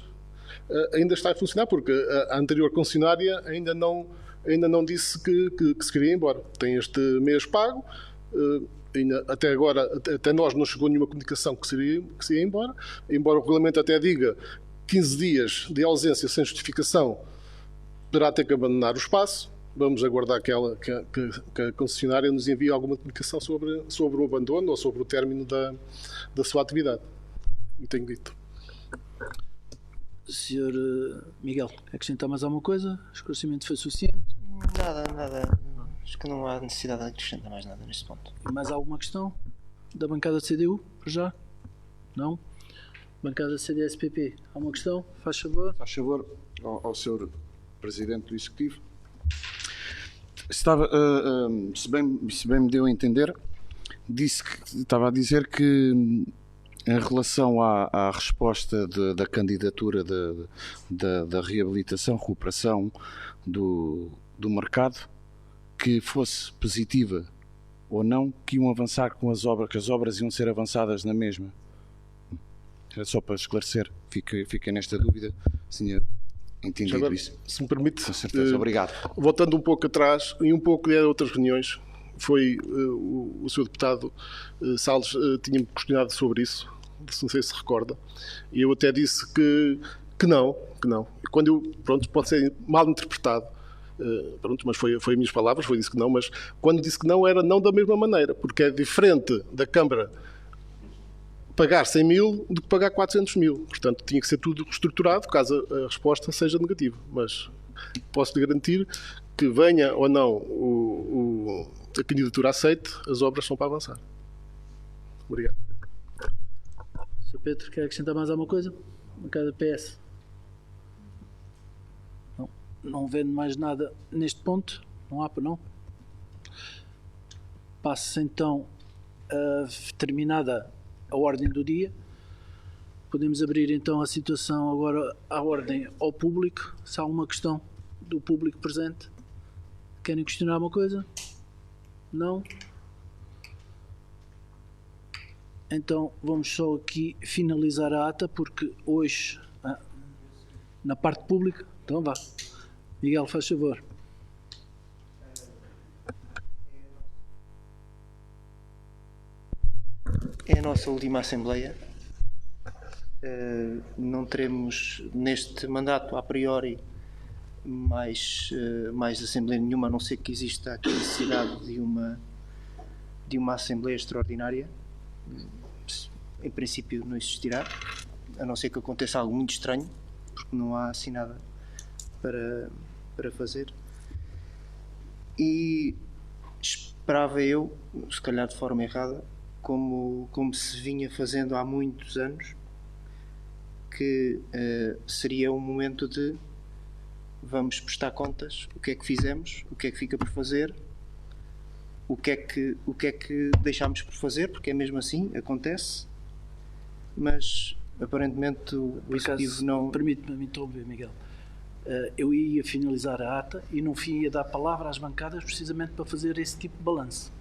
ainda está a funcionar porque a anterior concessionária ainda não disse que se queria ir embora. Tem este mês pago, até agora, até nós não chegou nenhuma comunicação que se ia embora o regulamento até diga 15 dias de ausência sem justificação, poderá ter que abandonar o espaço. Vamos aguardar que a concessionária nos envie alguma comunicação sobre o abandono ou sobre o término da sua atividade. E tenho dito. Senhor Miguel, acrescentar mais alguma coisa? O esclarecimento foi suficiente? Nada. Acho que não há necessidade de acrescentar mais nada neste ponto. E mais alguma questão da bancada CDU, por já? Não? Bancada CDS-PP, alguma questão? Faz favor. Faz favor ao Sr. Presidente do Executivo. Se bem me deu a entender, estava a dizer que em relação à resposta da candidatura da reabilitação, recuperação do mercado, que fosse positiva ou não, que iam avançar com as obras, que as obras iam ser avançadas na mesma. Era só para esclarecer, fiquei nesta dúvida, tinha entendido Agora, isso. se me permite, Com certeza, obrigado. voltando um pouco atrás, e um pouco de outras reuniões, foi o Sr. Deputado Salles tinha-me questionado sobre isso, não sei se recorda, e eu até disse que não. Quando pronto, pode ser mal interpretado, pronto, mas foi as minhas palavras, disse que não, mas quando disse que não, era não da mesma maneira, porque é diferente da Câmara pagar 100 mil do que pagar 400 mil. Portanto, tinha que ser tudo estruturado, caso a resposta seja negativa. Mas posso-lhe garantir que venha ou não a candidatura aceite, as obras são para avançar. Obrigado. Sr. Pedro, quer acrescentar mais alguma coisa? Bancada PS? Não vendo mais nada neste ponto? Não há para não? Passo então a terminada a ordem do dia. Podemos abrir então a situação agora à ordem ao público. Se há alguma questão do público presente, querem questionar alguma coisa? Não? Então vamos só aqui finalizar a ata, porque hoje, na parte pública, então vá. Miguel, faz favor. É a nossa última Assembleia. Não teremos neste mandato, a priori, mais Assembleia nenhuma, a não ser que exista aqui a necessidade de uma Assembleia extraordinária. Em princípio não existirá, a não ser que aconteça algo muito estranho, porque não há assim nada para fazer. E esperava eu, se calhar de forma errada, como se vinha fazendo há muitos anos, que seria um momento de vamos prestar contas, o que é que fizemos, o que é que fica por fazer, o que é que deixámos por fazer, porque é mesmo assim, acontece, mas aparentemente o Executivo não... Permite-me interromper, Miguel. Eu ia finalizar a ata e no fim ia dar palavra às bancadas precisamente para fazer esse tipo de balanço.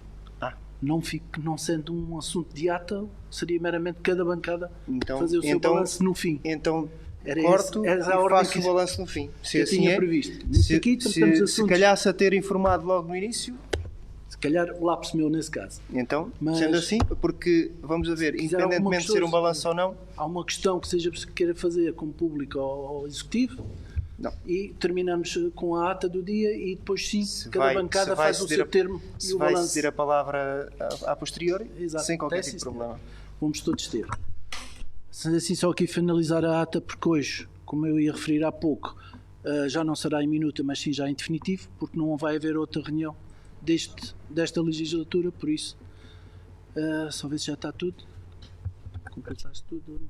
Não sendo um assunto de ata, seria meramente cada bancada fazer o seu balanço no fim. Então Era corto era a e ordem faço que o balanço no fim. eu tinha previsto. Neste aqui tratamos se assuntos, calhar a ter informado logo no início, se calhar lapso meu nesse caso. então, Mas- sendo assim, porque vamos a ver, quiser alguma independentemente de ser um questão, balanço ou não, Há uma questão que seja que queira fazer como público ou executivo? não. E terminamos com a ata do dia e depois sim, cada bancada se vai faz o ceder seu termo e se o vai balanço. ceder a palavra a posteriori, Exato. sem qualquer Sim, tipo de senhor. problema. Vamos todos ter. Sendo assim, só aqui finalizar a ata, porque hoje, como eu ia referir há pouco, já não será em minuta, mas sim já em definitivo, porque não vai haver outra reunião desta legislatura, por isso, só ver se já está tudo. Completaste tudo.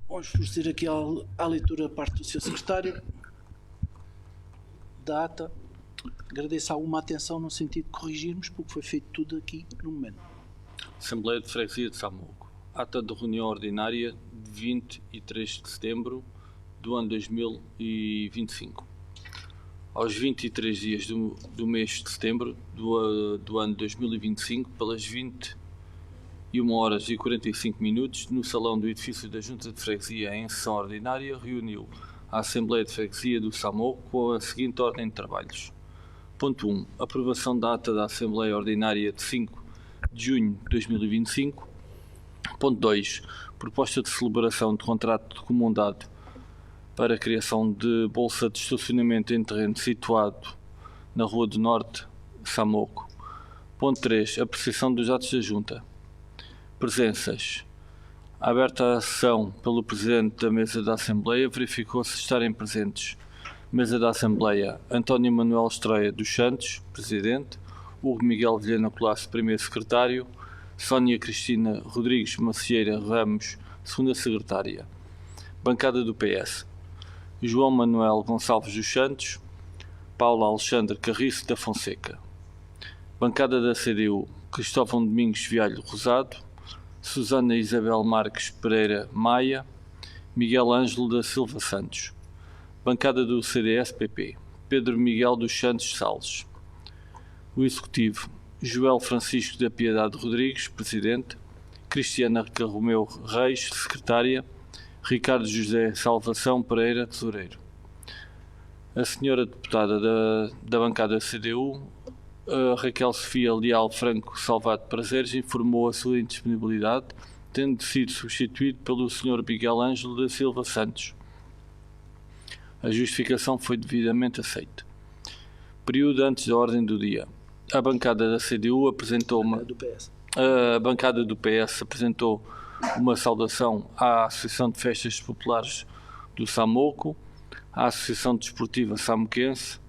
Vamos proceder aqui à leitura da parte do Sr. Secretário da ata. Agradeço alguma atenção no sentido de corrigirmos, porque foi feito tudo aqui no momento. Assembleia de Freguesia de Samuco. ata de reunião ordinária de 23 de setembro do ano 2025. Aos 23 dias do mês de setembro do ano 2025, pelas 21h45, no salão do edifício da Junta de Freguesia, em sessão ordinária, reuniu a Assembleia de Freguesia do Samoco com a seguinte ordem de trabalhos. Ponto 1. Aprovação da ata da Assembleia Ordinária de 5 de junho de 2025. Ponto 2. Proposta de celebração de contrato de comundade para a criação de bolsa de estacionamento em terreno situado na Rua do Norte, Samoco. Ponto 3. Apreciação dos atos da Junta. Presenças. Aberta a sessão pelo Presidente da Mesa da Assembleia, verificou-se estarem presentes: Mesa da Assembleia, António Manuel Estreia dos Santos, Presidente; Hugo Miguel Vilhena Colasso, Primeiro Secretário; Sónia Cristina Rodrigues Macieira Ramos, Segunda Secretária. Bancada do PS: João Manuel Gonçalves dos Santos, Paulo Alexandre Carriço da Fonseca. Bancada da CDU: Cristóvão Domingos Vialho Rosado, Susana Isabel Marques Pereira Maia, Miguel Ângelo da Silva Santos. Bancada do CDS-PP: Pedro Miguel dos Santos Salles. O Executivo: Joel Francisco da Piedade Rodrigues, Presidente; Cristiana Carromeu Reis, Secretária; Ricardo José Salvação Pereira, Tesoureiro. A senhora deputada da bancada CDU, Raquel Sofia Leal Franco Salvado Prazeres, informou a sua indisponibilidade, tendo sido substituído pelo Sr. Miguel Ângelo da Silva Santos. A justificação foi devidamente aceita. Período antes da ordem do dia. A bancada da CDU apresentou A bancada do PS apresentou uma saudação à Associação de Festas Populares do Samoco, à Associação Desportiva Samoquense.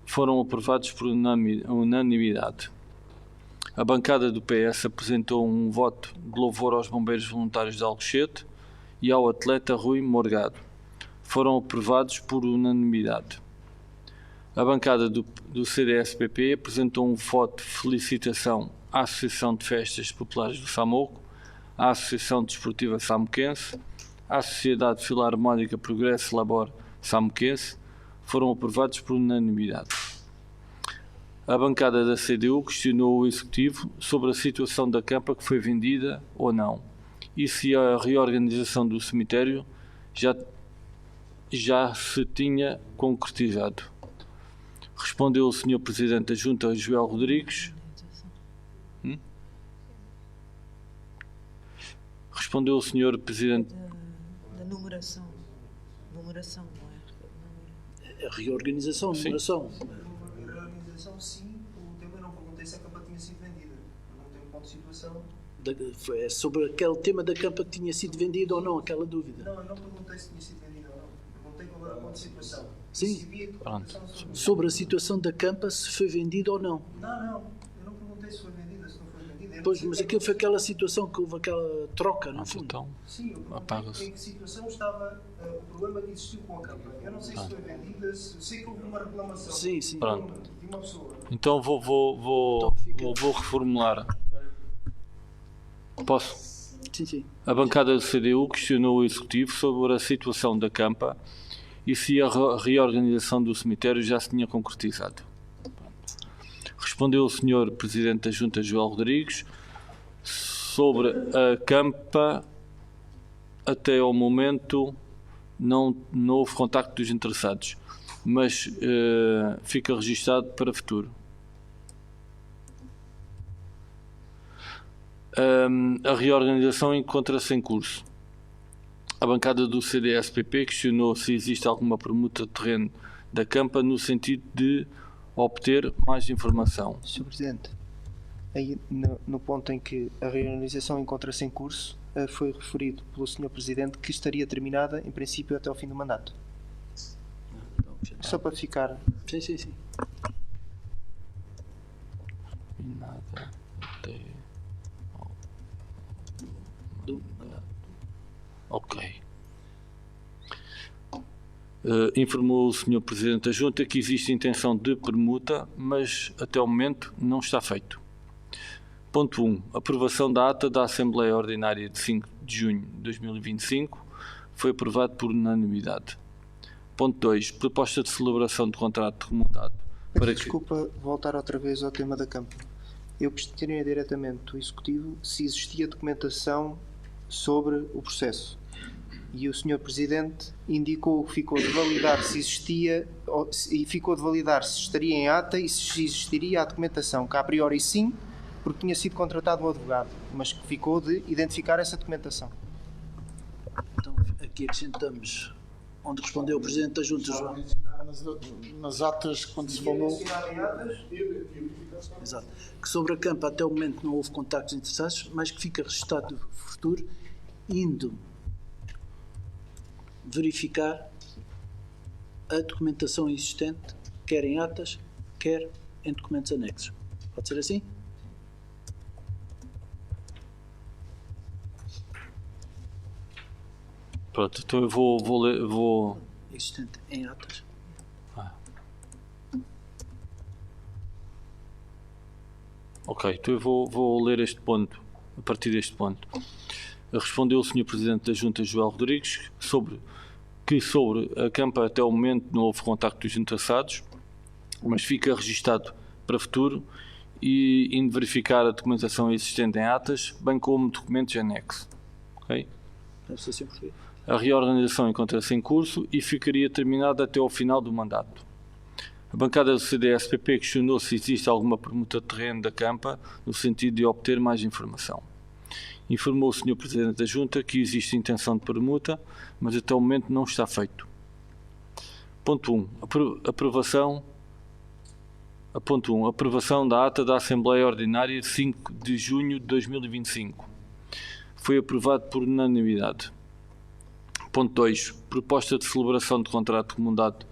Foram aprovados por unanimidade. A bancada do PS apresentou um voto de louvor aos bombeiros voluntários de Alcochete e ao atleta Rui Morgado. Foram aprovados por unanimidade. A bancada do CDS-PP apresentou um voto de felicitação à Associação de Festas Populares do Samoco, à Associação Desportiva Samoquense, à Sociedade Filarmónica Progresso Labor Samoquense. Foram aprovados por unanimidade. A bancada da CDU questionou o Executivo sobre a situação da campa que foi vendida ou não, e se a reorganização do cemitério já se tinha concretizado. Respondeu o Sr. Presidente da Junta, Joel Rodrigues. Respondeu o Sr. Presidente... Da numeração. Numeração, não é? A reorganização, Sim. numeração. Reorganização, sim. O tema eu não perguntei se a campa tinha sido vendida. Perguntei um ponto de situação. Foi sobre aquele tema da campa que tinha sido vendida ou não, aquela dúvida. Não, eu não perguntei se tinha sido vendida ou não. Perguntei qual era o ponto de situação. Sim. Se havia documentação sobre isso. Sobre a situação da campa, se foi vendida ou não. Não. Eu não perguntei se foi vendida, se não foi vendida. Eu Pois, não sei mas bem aquilo foi aquela situação que houve aquela troca, no fundo. Então, Sim, eu perguntei apaga-se. em que situação estava o problema que existiu com a campa. Eu não sei se foi vendida, sei que houve uma reclamação Sim. Pronto. de uma pessoa. Então vou reformular. Posso? Sim. A bancada do CDU questionou o Executivo sobre a situação da campa e se a reorganização do cemitério já se tinha concretizado. Respondeu o Sr. Presidente da Junta, Joel Rodrigues, sobre a campa. Até ao momento não houve contacto dos interessados, mas fica registado para futuro. A reorganização encontra-se em curso. A bancada do CDS-PP questionou se existe alguma permuta de terreno da campa no sentido de obter mais informação. Sr. Presidente, aí no ponto em que a reorganização encontra-se em curso, foi referido pelo Sr. Presidente que estaria terminada, em princípio, até ao fim do mandato. Só para ficar... Sim. Nada até... Ok. Informou o Sr. Presidente da Junta que existe intenção de permuta, mas até o momento não está feito. Ponto 1. Aprovação da ata da Assembleia Ordinária de 5 de junho de 2025. Foi aprovado por unanimidade. Ponto 2. Proposta de celebração de contrato de comunidade. Desculpa voltar outra vez ao tema da Campa. Eu questionei diretamente do Executivo se existia documentação sobre o processo. E o Sr. Presidente indicou que ficou de validar se existia e ficou de validar se estaria em ata e se existiria a documentação, que a priori sim, porque tinha sido contratado um advogado, mas que ficou de identificar essa documentação. Então, aqui acrescentamos onde respondeu o Presidente da Junta, João. Nas atas, quando se falou. Exato. Que sobre a Campa até o momento não houve contactos interessados, mas que fica registado no futuro, indo verificar a documentação existente, quer em atas, quer em documentos anexos. Pode ser assim? Pronto, então eu vou ler. Existente em atas. Ok, então eu vou ler este ponto, a partir deste ponto. Respondeu o Sr. Presidente da Junta, João Rodrigues, sobre a Campa até o momento não houve contacto dos interessados, mas fica registado para futuro e indo verificar a documentação existente em atas, bem como documentos anexos. Ok? Deve ser assim português. A reorganização encontra-se em curso e ficaria terminada até ao final do mandato. A bancada do CDS-PP questionou se existe alguma permuta de terreno da Campa no sentido de obter mais informação. Informou o Sr. Presidente da Junta que existe intenção de permuta, mas até o momento não está feito. Ponto 1. Aprovação da ata da Assembleia Ordinária de 5 de junho de 2025. Foi aprovado por unanimidade. Ponto 2. Proposta de celebração de contrato de comunidade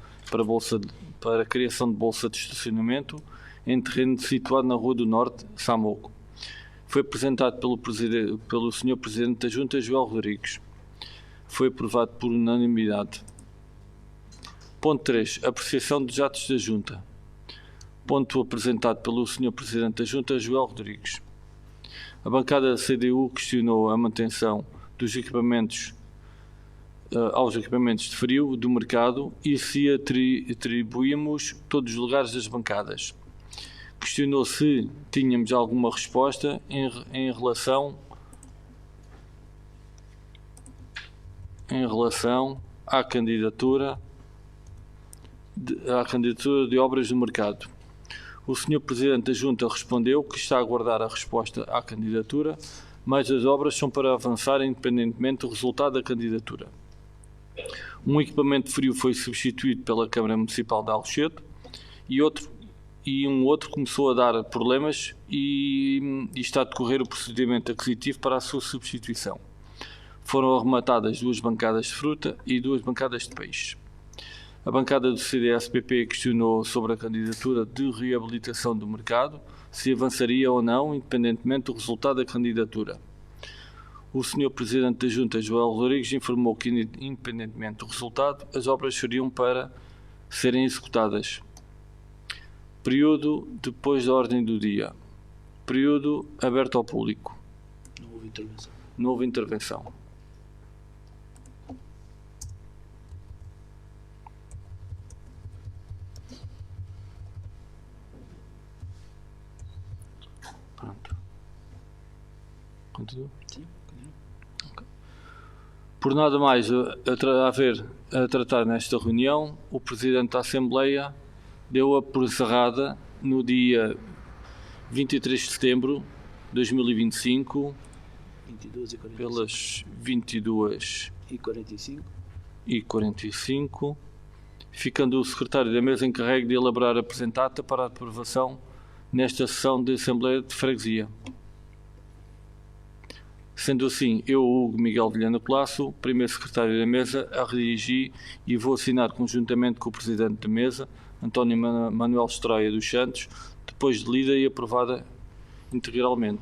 para a criação de bolsa de estacionamento em terreno situado na Rua do Norte, Samoco. Foi apresentado pelo Sr. Presidente da Junta, João Rodrigues. Foi aprovado por unanimidade. Ponto 3. Apreciação dos atos da Junta. Ponto apresentado pelo Sr. Presidente da Junta, João Rodrigues. A bancada da CDU questionou a manutenção dos equipamentos aos equipamentos de frio do mercado e se atribuímos todos os lugares das bancadas. Questionou se tínhamos alguma resposta em relação à candidatura de obras do mercado. O Sr. Presidente da Junta respondeu que está a aguardar a resposta à candidatura, mas as obras são para avançar independentemente do resultado da candidatura. Um equipamento de frio foi substituído pela Câmara Municipal de Alcochete e um outro começou a dar problemas e está a decorrer o procedimento aquisitivo para a sua substituição. Foram arrematadas 2 bancadas de fruta e 2 bancadas de peixe. A bancada do CDS-PP questionou sobre a candidatura de reabilitação do mercado, se avançaria ou não, independentemente do resultado da candidatura. O Sr. Presidente da Junta, João Rodrigues, informou que, independentemente do resultado, as obras seriam para serem executadas. Período depois da ordem do dia. Período aberto ao público. Não houve intervenção. Não houve intervenção. Pronto. Continua? Sim. Por nada mais a tratar nesta reunião, o Presidente da Assembleia deu-a por encerrada no dia 23 de setembro de 2025, 22h45. pelas 22h45, ficando o Secretário da Mesa encarregue de elaborar a presente ata para a aprovação nesta sessão de Assembleia de Freguesia. Sendo assim, eu, Hugo Miguel Vilhena Colasso, primeiro secretário da mesa, a redigi e vou assinar conjuntamente com o presidente da mesa, António Manuel Estreia dos Santos, depois de lida e aprovada integralmente.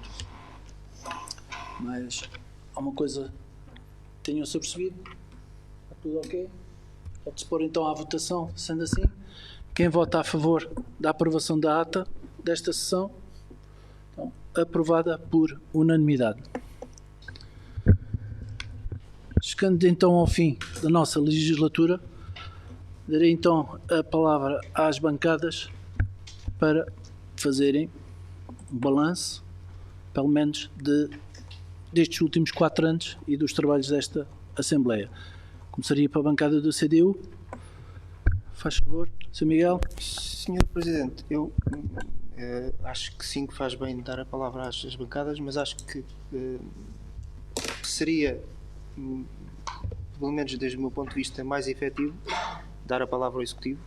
Mas há uma coisa que tenham-se apercebido? Está tudo ok? Pode-se pôr então à votação, sendo assim. Quem vota a favor da aprovação da ata desta sessão? Então, aprovada por unanimidade. Chegando então ao fim da nossa legislatura, darei então a palavra às bancadas para fazerem um balanço, pelo menos, destes últimos 4 anos e dos trabalhos desta Assembleia. Começaria para a bancada do CDU. Faz favor, Sr. Miguel. Senhor Presidente, eu acho que sim, que faz bem dar a palavra às bancadas, mas acho que seria, pelo menos desde o meu ponto de vista, mais efetivo dar a palavra ao Executivo,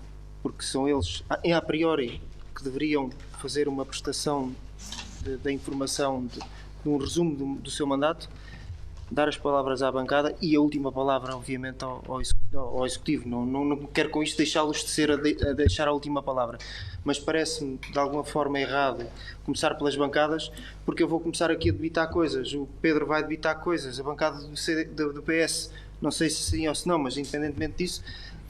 porque são eles, a priori, que deveriam fazer uma prestação da informação, de um resumo do seu mandato, dar as palavras à bancada e a última palavra, obviamente, ao Executivo. Não quero com isto deixá-los de ser a deixar a última palavra, mas parece-me de alguma forma errado começar pelas bancadas, porque eu vou começar aqui a debitar coisas, o Pedro vai debitar coisas, a bancada do PS, não sei se sim ou se não, mas independentemente disso,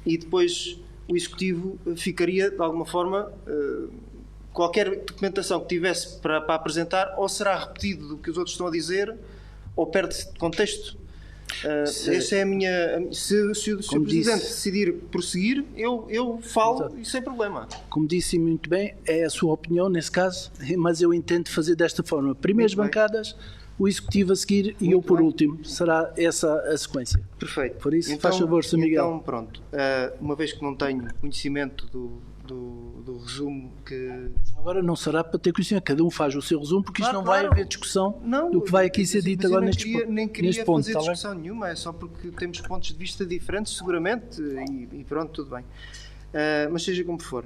e depois o Executivo ficaria de alguma forma, qualquer documentação que tivesse para apresentar, ou será repetido do que os outros estão a dizer, ou perde contexto. Essa é a minha. Se o Sr. Presidente decidir prosseguir, eu falo e sem problema. Como disse muito bem, é a sua opinião nesse caso, mas eu intento fazer desta forma. Primeiro as bancadas, o Executivo a seguir e eu por último. Será essa a sequência. Perfeito. Por isso, então, faz favor, Sr. Miguel. Então, pronto. Uma vez que não tenho conhecimento do resumo que... Agora não será para ter conhecimento, cada um faz o seu resumo, porque isto não vai claro. haver discussão do que vai aqui ser dito agora neste ponto. Nem queria ponto, fazer discussão nenhuma, é só porque temos pontos de vista diferentes, seguramente, e pronto, tudo bem. Mas seja como for.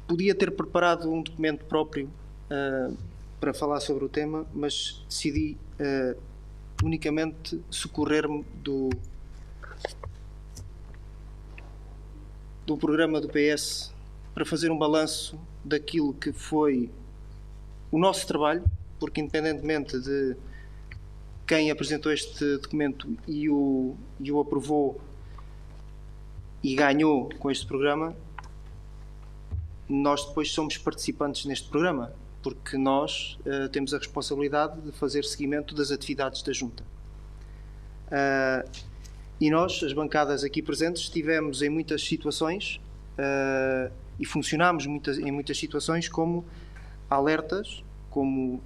Podia ter preparado um documento próprio para falar sobre o tema, mas decidi unicamente socorrer-me do programa do PS para fazer um balanço daquilo que foi o nosso trabalho, porque independentemente de quem apresentou este documento e o aprovou e ganhou com este programa, nós depois somos participantes neste programa, porque nós temos a responsabilidade de fazer seguimento das atividades da Junta. E nós, as bancadas aqui presentes, estivemos em muitas situações e funcionámos em muitas situações como alertas, como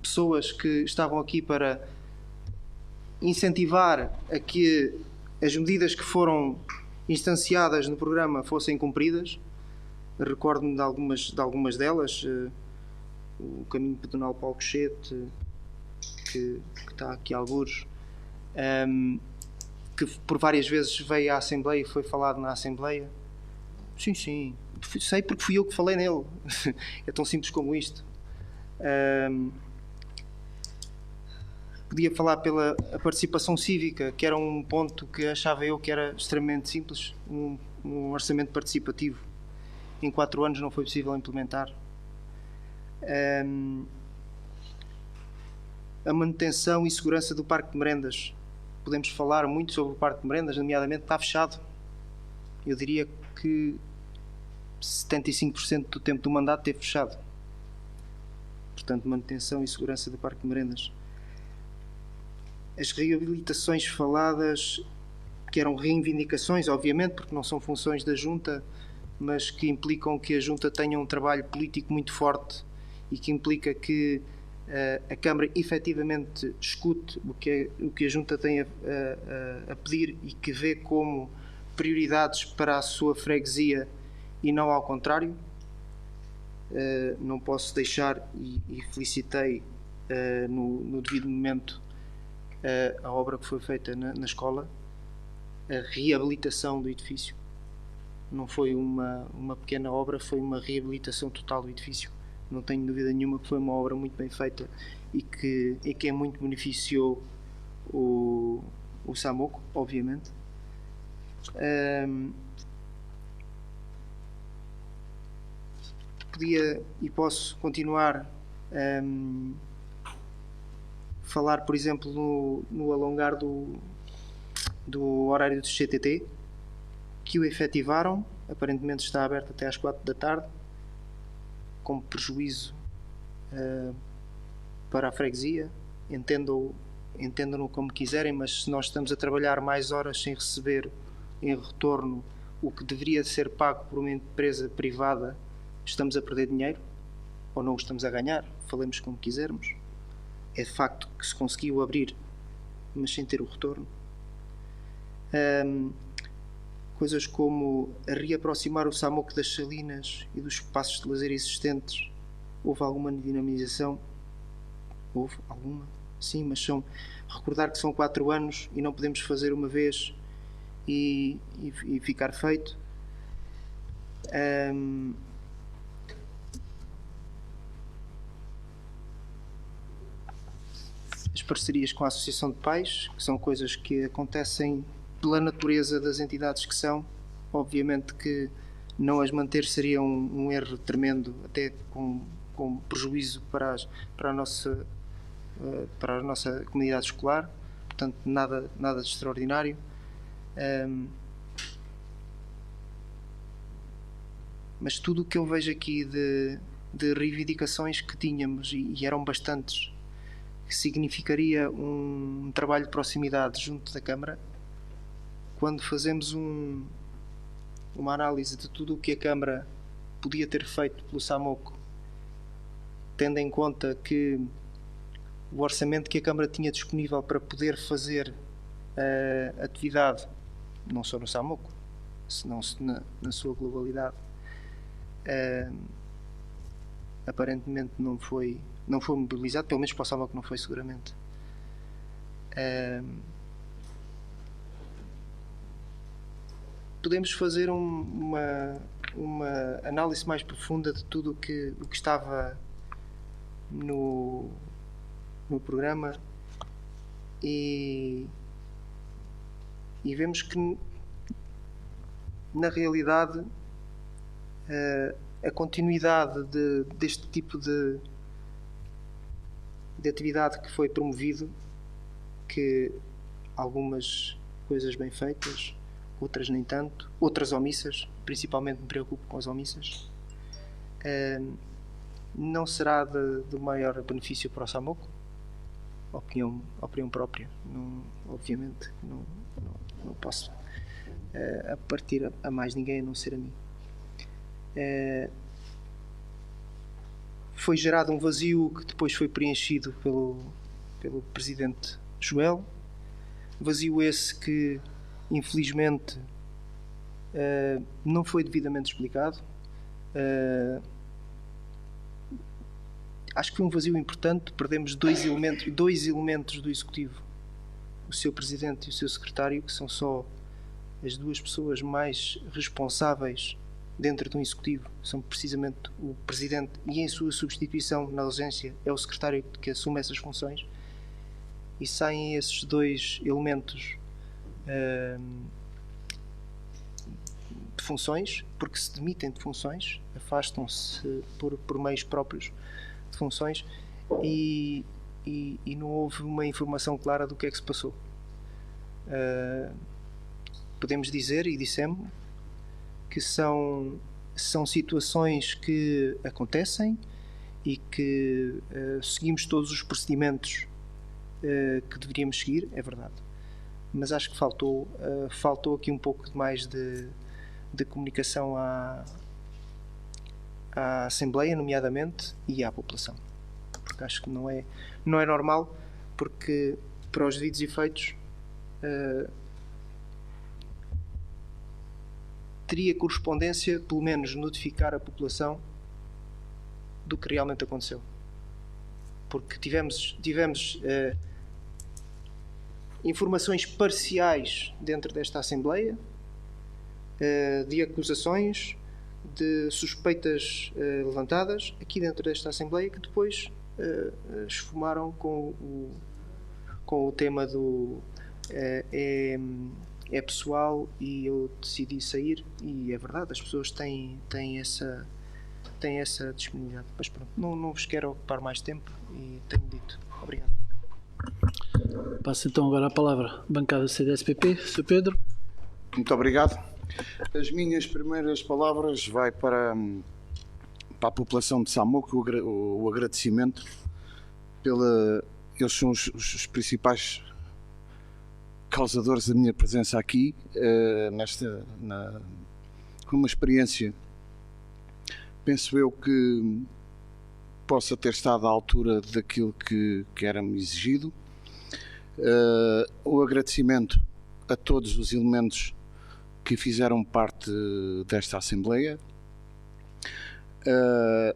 pessoas que estavam aqui para incentivar a que as medidas que foram instanciadas no programa fossem cumpridas. Recordo-me de algumas delas, o caminho pedonal para Alcochete, que está aqui a algures, que por várias vezes veio à Assembleia e foi falado na Assembleia. Sim, sei porque fui eu que falei nele. É tão simples como isto. Podia falar pela participação cívica, que era um ponto que achava eu que era extremamente simples, um orçamento participativo. Em 4 anos não foi possível implementar. A manutenção e segurança do Parque de Merendas. Podemos falar muito sobre o Parque de Merendas, nomeadamente está fechado. Eu diria que 75% do tempo do mandato esteve fechado. Portanto, manutenção e segurança do Parque de Merendas. As reabilitações faladas, que eram reivindicações, obviamente, porque não são funções da Junta, mas que implicam que a Junta tenha um trabalho político muito forte e que implica que a Câmara efetivamente escute o que a Junta tem a pedir e que vê como prioridades para a sua freguesia e não ao contrário. Não posso deixar, e felicitei no devido momento a obra que foi feita na escola, a reabilitação do edifício. Não foi uma pequena obra, foi uma reabilitação total do edifício. Não tenho dúvida nenhuma que foi uma obra muito bem feita e que muito beneficiou o Samoco, obviamente. Podia e posso continuar falar, por exemplo, no alongar do horário do CTT, que o efetivaram, aparentemente está aberto até às 4 da tarde, como prejuízo para a freguesia, entendam-no como quiserem, mas se nós estamos a trabalhar mais horas sem receber em retorno o que deveria ser pago por uma empresa privada, estamos a perder dinheiro ou não o estamos a ganhar, falemos como quisermos. É de facto que se conseguiu abrir, mas sem ter o retorno. Coisas como a reaproximar o SAMOC das salinas e dos espaços de lazer existentes. Houve alguma dinamização? Houve alguma? Sim, mas recordar que são 4 anos e não podemos fazer uma vez e ficar feito. As parcerias com a Associação de Pais, que são coisas que acontecem pela natureza das entidades que são. Obviamente que não as manter seria um erro tremendo, até com prejuízo para a nossa comunidade escolar. Portanto, nada de extraordinário. Mas tudo o que eu vejo aqui de reivindicações que tínhamos, e eram bastantes, que significaria um trabalho de proximidade junto da Câmara, quando fazemos uma análise de tudo o que a Câmara podia ter feito pelo SAMOC, tendo em conta que o orçamento que a Câmara tinha disponível para poder fazer a atividade, não só no SAMOC, senão na sua globalidade, aparentemente não foi mobilizado, pelo menos para o SAMOC não foi seguramente. Podemos fazer uma análise mais profunda de tudo o que estava no programa e vemos que na realidade a continuidade deste tipo de atividade que foi promovido, que algumas coisas bem feitas, outras nem tanto, outras omissas, principalmente me preocupo com as omissas, não será de maior benefício para o SAMOC. Opinião própria, obviamente não posso a partir a mais ninguém a não ser a mim. Foi gerado um vazio que depois foi preenchido pelo Presidente Joel, vazio esse que infelizmente não foi devidamente explicado. Acho que foi um vazio importante. Perdemos dois elementos do Executivo, o seu Presidente e o seu Secretário, que são só as duas pessoas mais responsáveis dentro de um Executivo. São precisamente o Presidente e, em sua substituição, na ausência, é o Secretário que assume essas funções. E saem esses dois elementos de funções, porque se demitem de funções, afastam-se por meios próprios de funções, e não houve uma informação clara do que é que se passou. Podemos dizer, e dissemos, que são situações que acontecem e que seguimos todos os procedimentos que deveríamos seguir, é verdade, mas acho que faltou aqui um pouco mais de comunicação à Assembleia, nomeadamente, e à população, porque acho que não é normal, porque para os devidos efeitos teria correspondência, pelo menos notificar a população do que realmente aconteceu, porque tivemos informações parciais dentro desta Assembleia, de acusações, de suspeitas levantadas aqui dentro desta Assembleia, que depois esfumaram com o tema do é pessoal e eu decidi sair, e é verdade, as pessoas têm essa disponibilidade. Mas pronto, não vos quero ocupar mais tempo e tenho dito. Obrigado. Passo então agora a palavra, bancada CDS-PP, Sr. Pedro. Muito obrigado. As minhas primeiras palavras vai para para a população de Samoco o agradecimento eles são os principais causadores da minha presença aqui, com uma experiência, penso eu, que possa ter estado à altura daquilo que era-me exigido. O agradecimento a todos os elementos que fizeram parte desta Assembleia.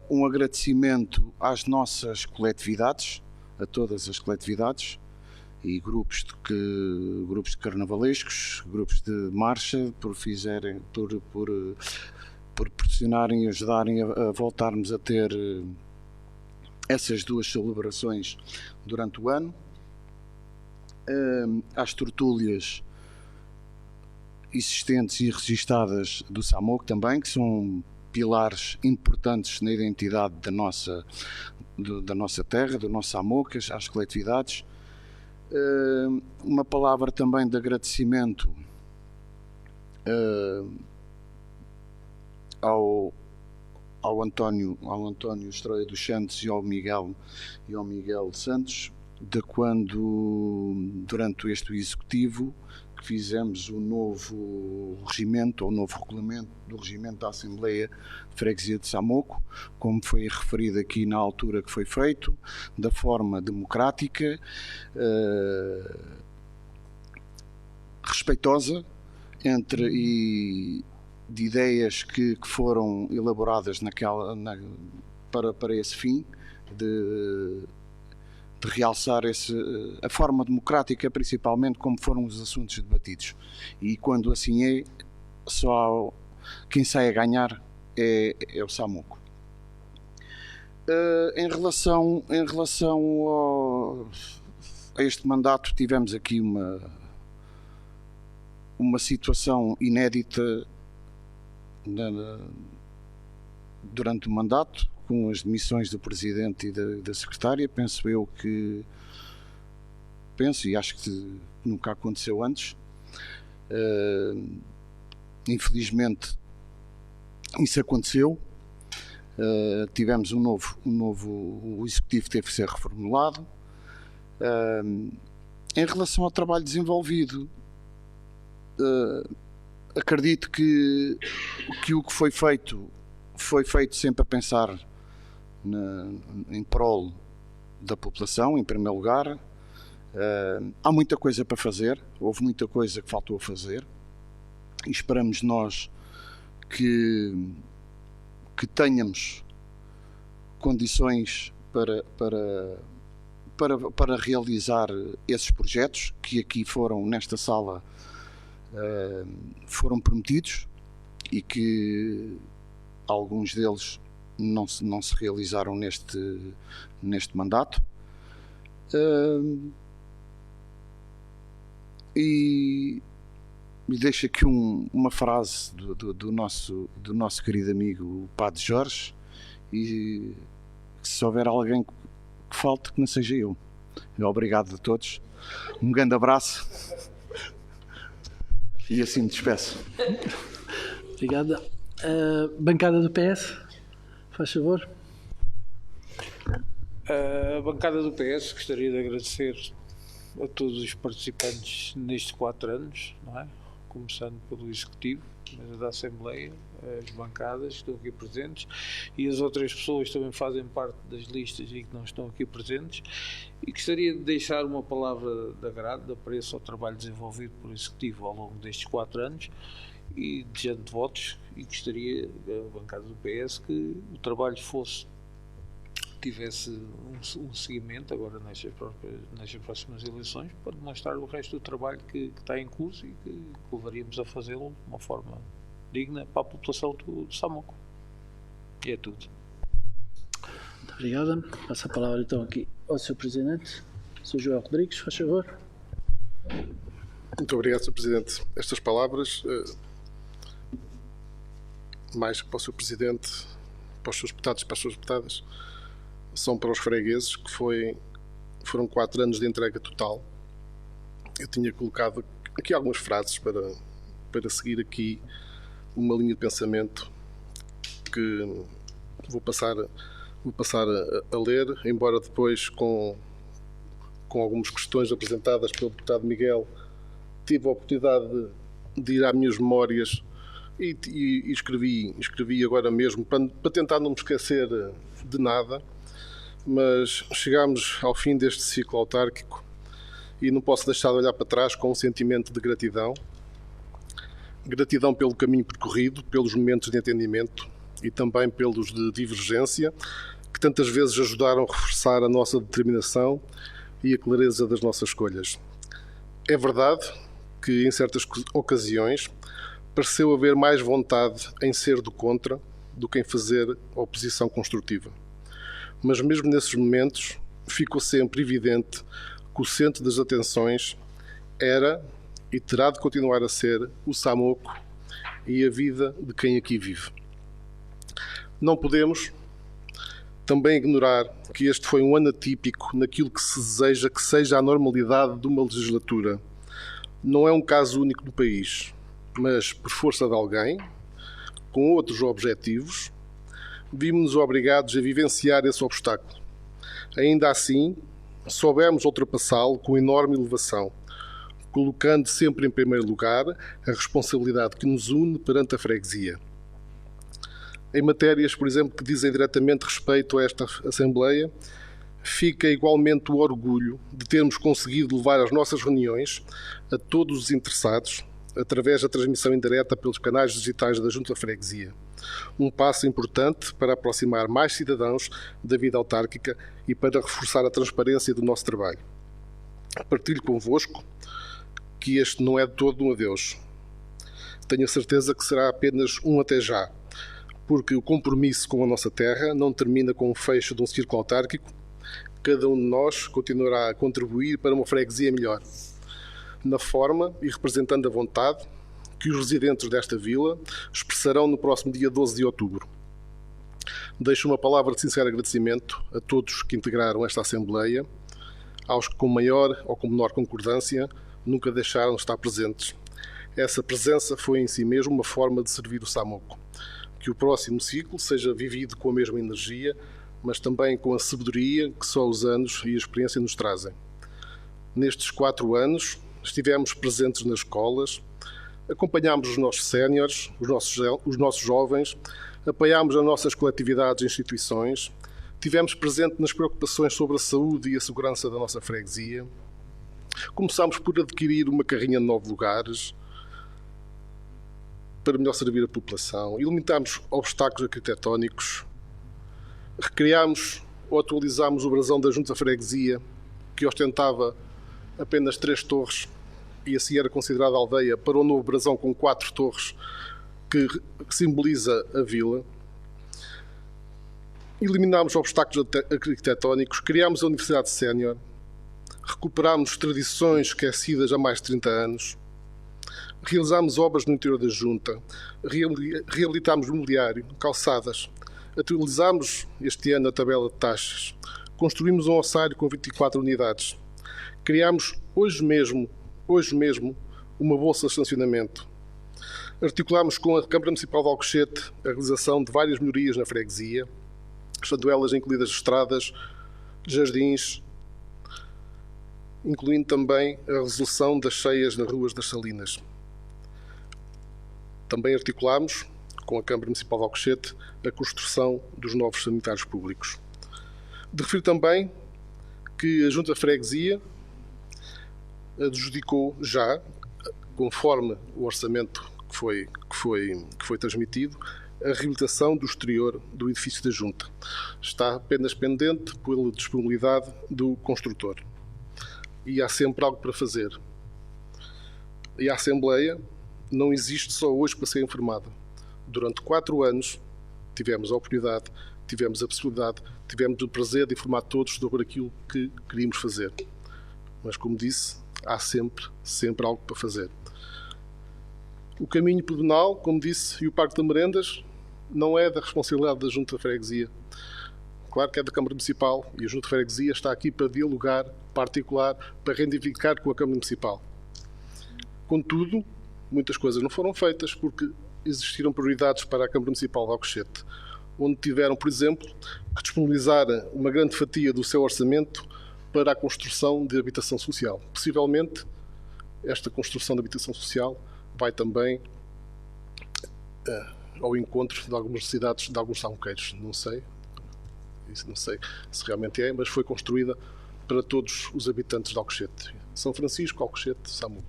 Um agradecimento às nossas coletividades, a todas as coletividades e grupos de carnavalescos, grupos de marcha, por proporcionarem e ajudarem a voltarmos a ter essas duas celebrações durante o ano. Às tertúlias existentes e registadas do Samoco também, que são pilares importantes na identidade da nossa terra, do nosso Samoco, às coletividades. Uma palavra também de agradecimento ao António Estroia dos Santos e ao Miguel Santos, de quando, durante este executivo, que fizemos o novo regimento, ou o novo regulamento do regimento da Assembleia de Freguesia de Samoco, como foi referido aqui na altura que foi feito, da forma democrática, respeitosa, de ideias que foram elaboradas para esse fim, de realçar a forma democrática, principalmente como foram os assuntos debatidos. E quando assim é, só quem sai a ganhar é o Samoco. Em relação a este mandato, tivemos aqui uma situação inédita durante o mandato, com as demissões do Presidente e da Secretária. Penso e acho que nunca aconteceu antes. Infelizmente isso aconteceu. Tivemos o Executivo teve que ser reformulado. Em relação ao trabalho desenvolvido, acredito que o que foi feito sempre a pensar em prol da população, em primeiro lugar. Há muita coisa para fazer, houve muita coisa que faltou a fazer, e esperamos nós que tenhamos condições para realizar esses projetos que aqui nesta sala foram prometidos, e que alguns deles não se realizaram neste mandato. E deixo aqui uma frase do nosso querido amigo, o Padre Jorge, e se houver alguém que falte, que não seja eu. Obrigado a todos, um grande abraço, e assim me despeço. Obrigado. Bancada do PS, faz favor. A bancada do PS gostaria de agradecer a todos os participantes nestes 4 anos, não é? Começando pelo Executivo, mesa da Assembleia, as bancadas que estão aqui presentes, e as outras pessoas que também fazem parte das listas e que não estão aqui presentes. E gostaria de deixar uma palavra de agrado, de apreço ao trabalho desenvolvido pelo Executivo ao longo destes 4 anos, e desejando votos, e gostaria, a bancada do PS, que o trabalho tivesse um seguimento agora nestas próximas eleições, para demonstrar o resto do trabalho que está em curso, e que levaríamos a fazê-lo de uma forma digna para a população do Samoco. E é tudo. Muito obrigado. Passo a palavra então aqui ao Sr. Presidente, Sr. João Rodrigues, faz favor. Muito obrigado, Sr. Presidente. Estas palavras, mais para o Sr. Presidente, para os seus deputados e para as suas deputadas, são para os fregueses, que foram 4 anos de entrega total. Eu tinha colocado aqui algumas frases para seguir aqui uma linha de pensamento que vou passar a ler, embora depois com algumas questões apresentadas pelo deputado Miguel, tive a oportunidade de ir às minhas memórias e escrevi agora mesmo, para tentar não me esquecer de nada, mas chegámos ao fim deste ciclo autárquico e não posso deixar de olhar para trás com um sentimento de gratidão. Gratidão pelo caminho percorrido, pelos momentos de entendimento e também pelos de divergência, que tantas vezes ajudaram a reforçar a nossa determinação e a clareza das nossas escolhas. É verdade que, em certas ocasiões, pareceu haver mais vontade em ser do contra do que em fazer oposição construtiva. Mas mesmo nesses momentos, ficou sempre evidente que o centro das atenções era e terá de continuar a ser o Samoco e a vida de quem aqui vive. Não podemos também ignorar que este foi um ano atípico naquilo que se deseja que seja a normalidade de uma legislatura. Não é um caso único no país, mas por força de alguém, com outros objetivos, vimos-nos obrigados a vivenciar esse obstáculo. Ainda assim, soubemos ultrapassá-lo com enorme elevação, colocando sempre em primeiro lugar a responsabilidade que nos une perante a freguesia. Em matérias, por exemplo, que dizem diretamente respeito a esta Assembleia, fica igualmente o orgulho de termos conseguido levar as nossas reuniões a todos os interessados, através da transmissão indireta pelos canais digitais da Junta de Freguesia. Um passo importante para aproximar mais cidadãos da vida autárquica e para reforçar a transparência do nosso trabalho. Partilho convosco que este não é de todo um adeus. Tenho a certeza que será apenas um até já, porque o compromisso com a nossa terra não termina com o fecho de um círculo autárquico. Cada um de nós continuará a contribuir para uma freguesia melhor, na forma e representando a vontade que os residentes desta vila expressarão no próximo dia 12 de outubro. Deixo uma palavra de sincero agradecimento a todos que integraram esta Assembleia, aos que com maior ou com menor concordância nunca deixaram de estar presentes. Essa presença foi em si mesmo uma forma de servir o Samoco. Que o próximo ciclo seja vivido com a mesma energia, mas também com a sabedoria que só os anos e a experiência nos trazem. Nestes 4 anos, estivemos presentes nas escolas, acompanhámos os nossos séniores, os nossos jovens, apoiámos as nossas coletividades e instituições, tivemos presente nas preocupações sobre a saúde e a segurança da nossa freguesia, começámos por adquirir uma carrinha de 9 lugares, para melhor servir a população, elimitámos obstáculos arquitetónicos, recriámos ou atualizámos o brasão da Junta de Freguesia, que ostentava apenas 3 torres e assim era considerada aldeia, para o novo brasão com 4 torres, que simboliza a vila. Eliminámos obstáculos arquitetónicos, criámos a Universidade Sénior, recuperámos tradições esquecidas há mais de 30 anos, realizámos obras no interior da Junta, reabilitámos mobiliário, calçadas, atualizámos este ano a tabela de taxas, construímos um ossário com 24 unidades, criámos hoje mesmo uma bolsa de estacionamento, articulámos com a Câmara Municipal de Alcochete a realização de várias melhorias na freguesia, estando elas incluídas estradas, jardins, incluindo também a resolução das cheias nas ruas das Salinas. Também articulámos, com a Câmara Municipal de Alcochete, a construção dos novos sanitários públicos. De referir também que a Junta de Freguesia adjudicou já, conforme o orçamento que foi transmitido, a reabilitação do exterior do edifício da Junta. Está apenas pendente pela disponibilidade do construtor. E há sempre algo para fazer. E a Assembleia não existe só hoje para ser informada. Durante 4 anos tivemos a oportunidade, tivemos a possibilidade, tivemos o prazer de informar todos sobre aquilo que queríamos fazer. Mas, como disse, há sempre algo para fazer. O caminho pedonal, como disse, e o Parque de Merendas não é da responsabilidade da Junta de Freguesia. Claro que é da Câmara Municipal e a Junta de Freguesia está aqui para dialogar, para articular, para reivindicar com a Câmara Municipal. Contudo, muitas coisas não foram feitas porque existiram prioridades para a Câmara Municipal de Alcochete. onde tiveram, por exemplo, que disponibilizar uma grande fatia do seu orçamento para a construção de habitação social. Possivelmente, esta construção de habitação social vai também ao encontro de algumas necessidades de alguns samuqueiros. Não sei se realmente é, mas foi construída para todos os habitantes de Alcochete. São Francisco, Alcochete, Samuco.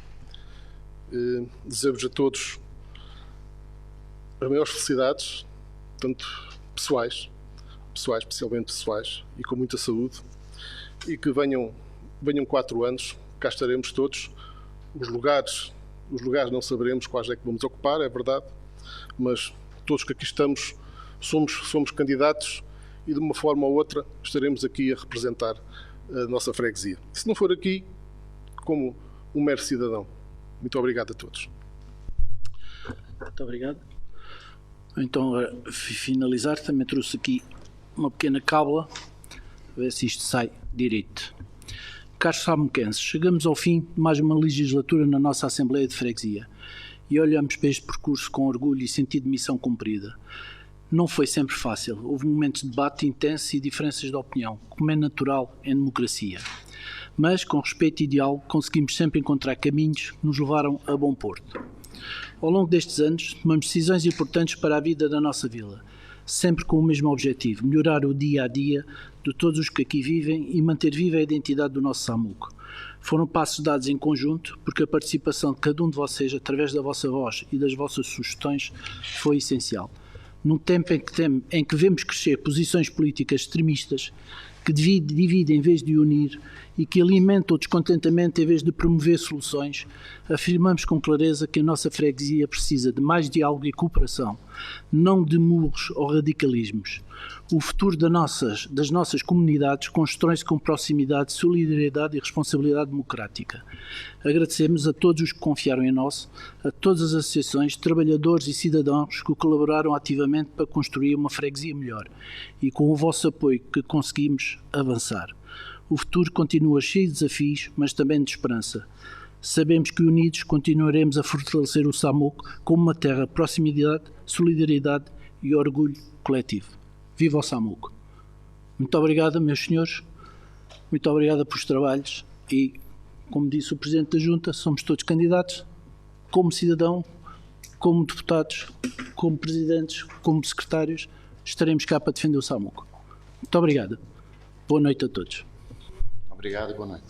Desejo-vos a todos as maiores felicidades, tanto pessoais, especialmente pessoais, e com muita saúde, e que venham 4 anos, cá estaremos todos. Os lugares não saberemos quais é que vamos ocupar, é verdade, mas todos que aqui estamos somos candidatos e de uma forma ou outra estaremos aqui a representar a nossa freguesia. Se não for aqui, como um mero cidadão. Muito obrigado a todos. Muito obrigado. Então, para finalizar, também trouxe aqui uma pequena cábula, a ver se isto sai direito. Caros samuquenses, chegamos ao fim de mais uma legislatura na nossa Assembleia de Freguesia e olhamos para este percurso com orgulho e sentido de missão cumprida. Não foi sempre fácil, houve momentos de debate intenso e diferenças de opinião, como é natural em democracia. Mas, com respeito e diálogo, conseguimos sempre encontrar caminhos que nos levaram a bom porto. Ao longo destes anos, tomamos decisões importantes para a vida da nossa vila, sempre com o mesmo objetivo, melhorar o dia-a-dia de todos os que aqui vivem e manter viva a identidade do nosso Samuco. Foram passos dados em conjunto, porque a participação de cada um de vocês, através da vossa voz e das vossas sugestões, foi essencial. Num tempo em que vemos crescer posições políticas extremistas, que dividem em vez de unir e que alimentam o descontentamento em vez de promover soluções, afirmamos com clareza que a nossa freguesia precisa de mais diálogo e cooperação, não de murros ou radicalismos. O futuro das nossas comunidades constrói-se com proximidade, solidariedade e responsabilidade democrática. Agradecemos a todos os que confiaram em nós, a todas as associações, trabalhadores e cidadãos que colaboraram ativamente para construir uma freguesia melhor e com o vosso apoio que conseguimos avançar. O futuro continua cheio de desafios, mas também de esperança. Sabemos que unidos continuaremos a fortalecer o Samuco como uma terra de proximidade, solidariedade e orgulho coletivo. Viva o Samuco! Muito obrigado, meus senhores. Muito obrigado pelos trabalhos e, como disse o Presidente da Junta, somos todos candidatos, como cidadão, como deputados, como presidentes, como secretários, estaremos cá para defender o Samuco. Muito obrigado. Boa noite a todos. Obrigado e boa noite.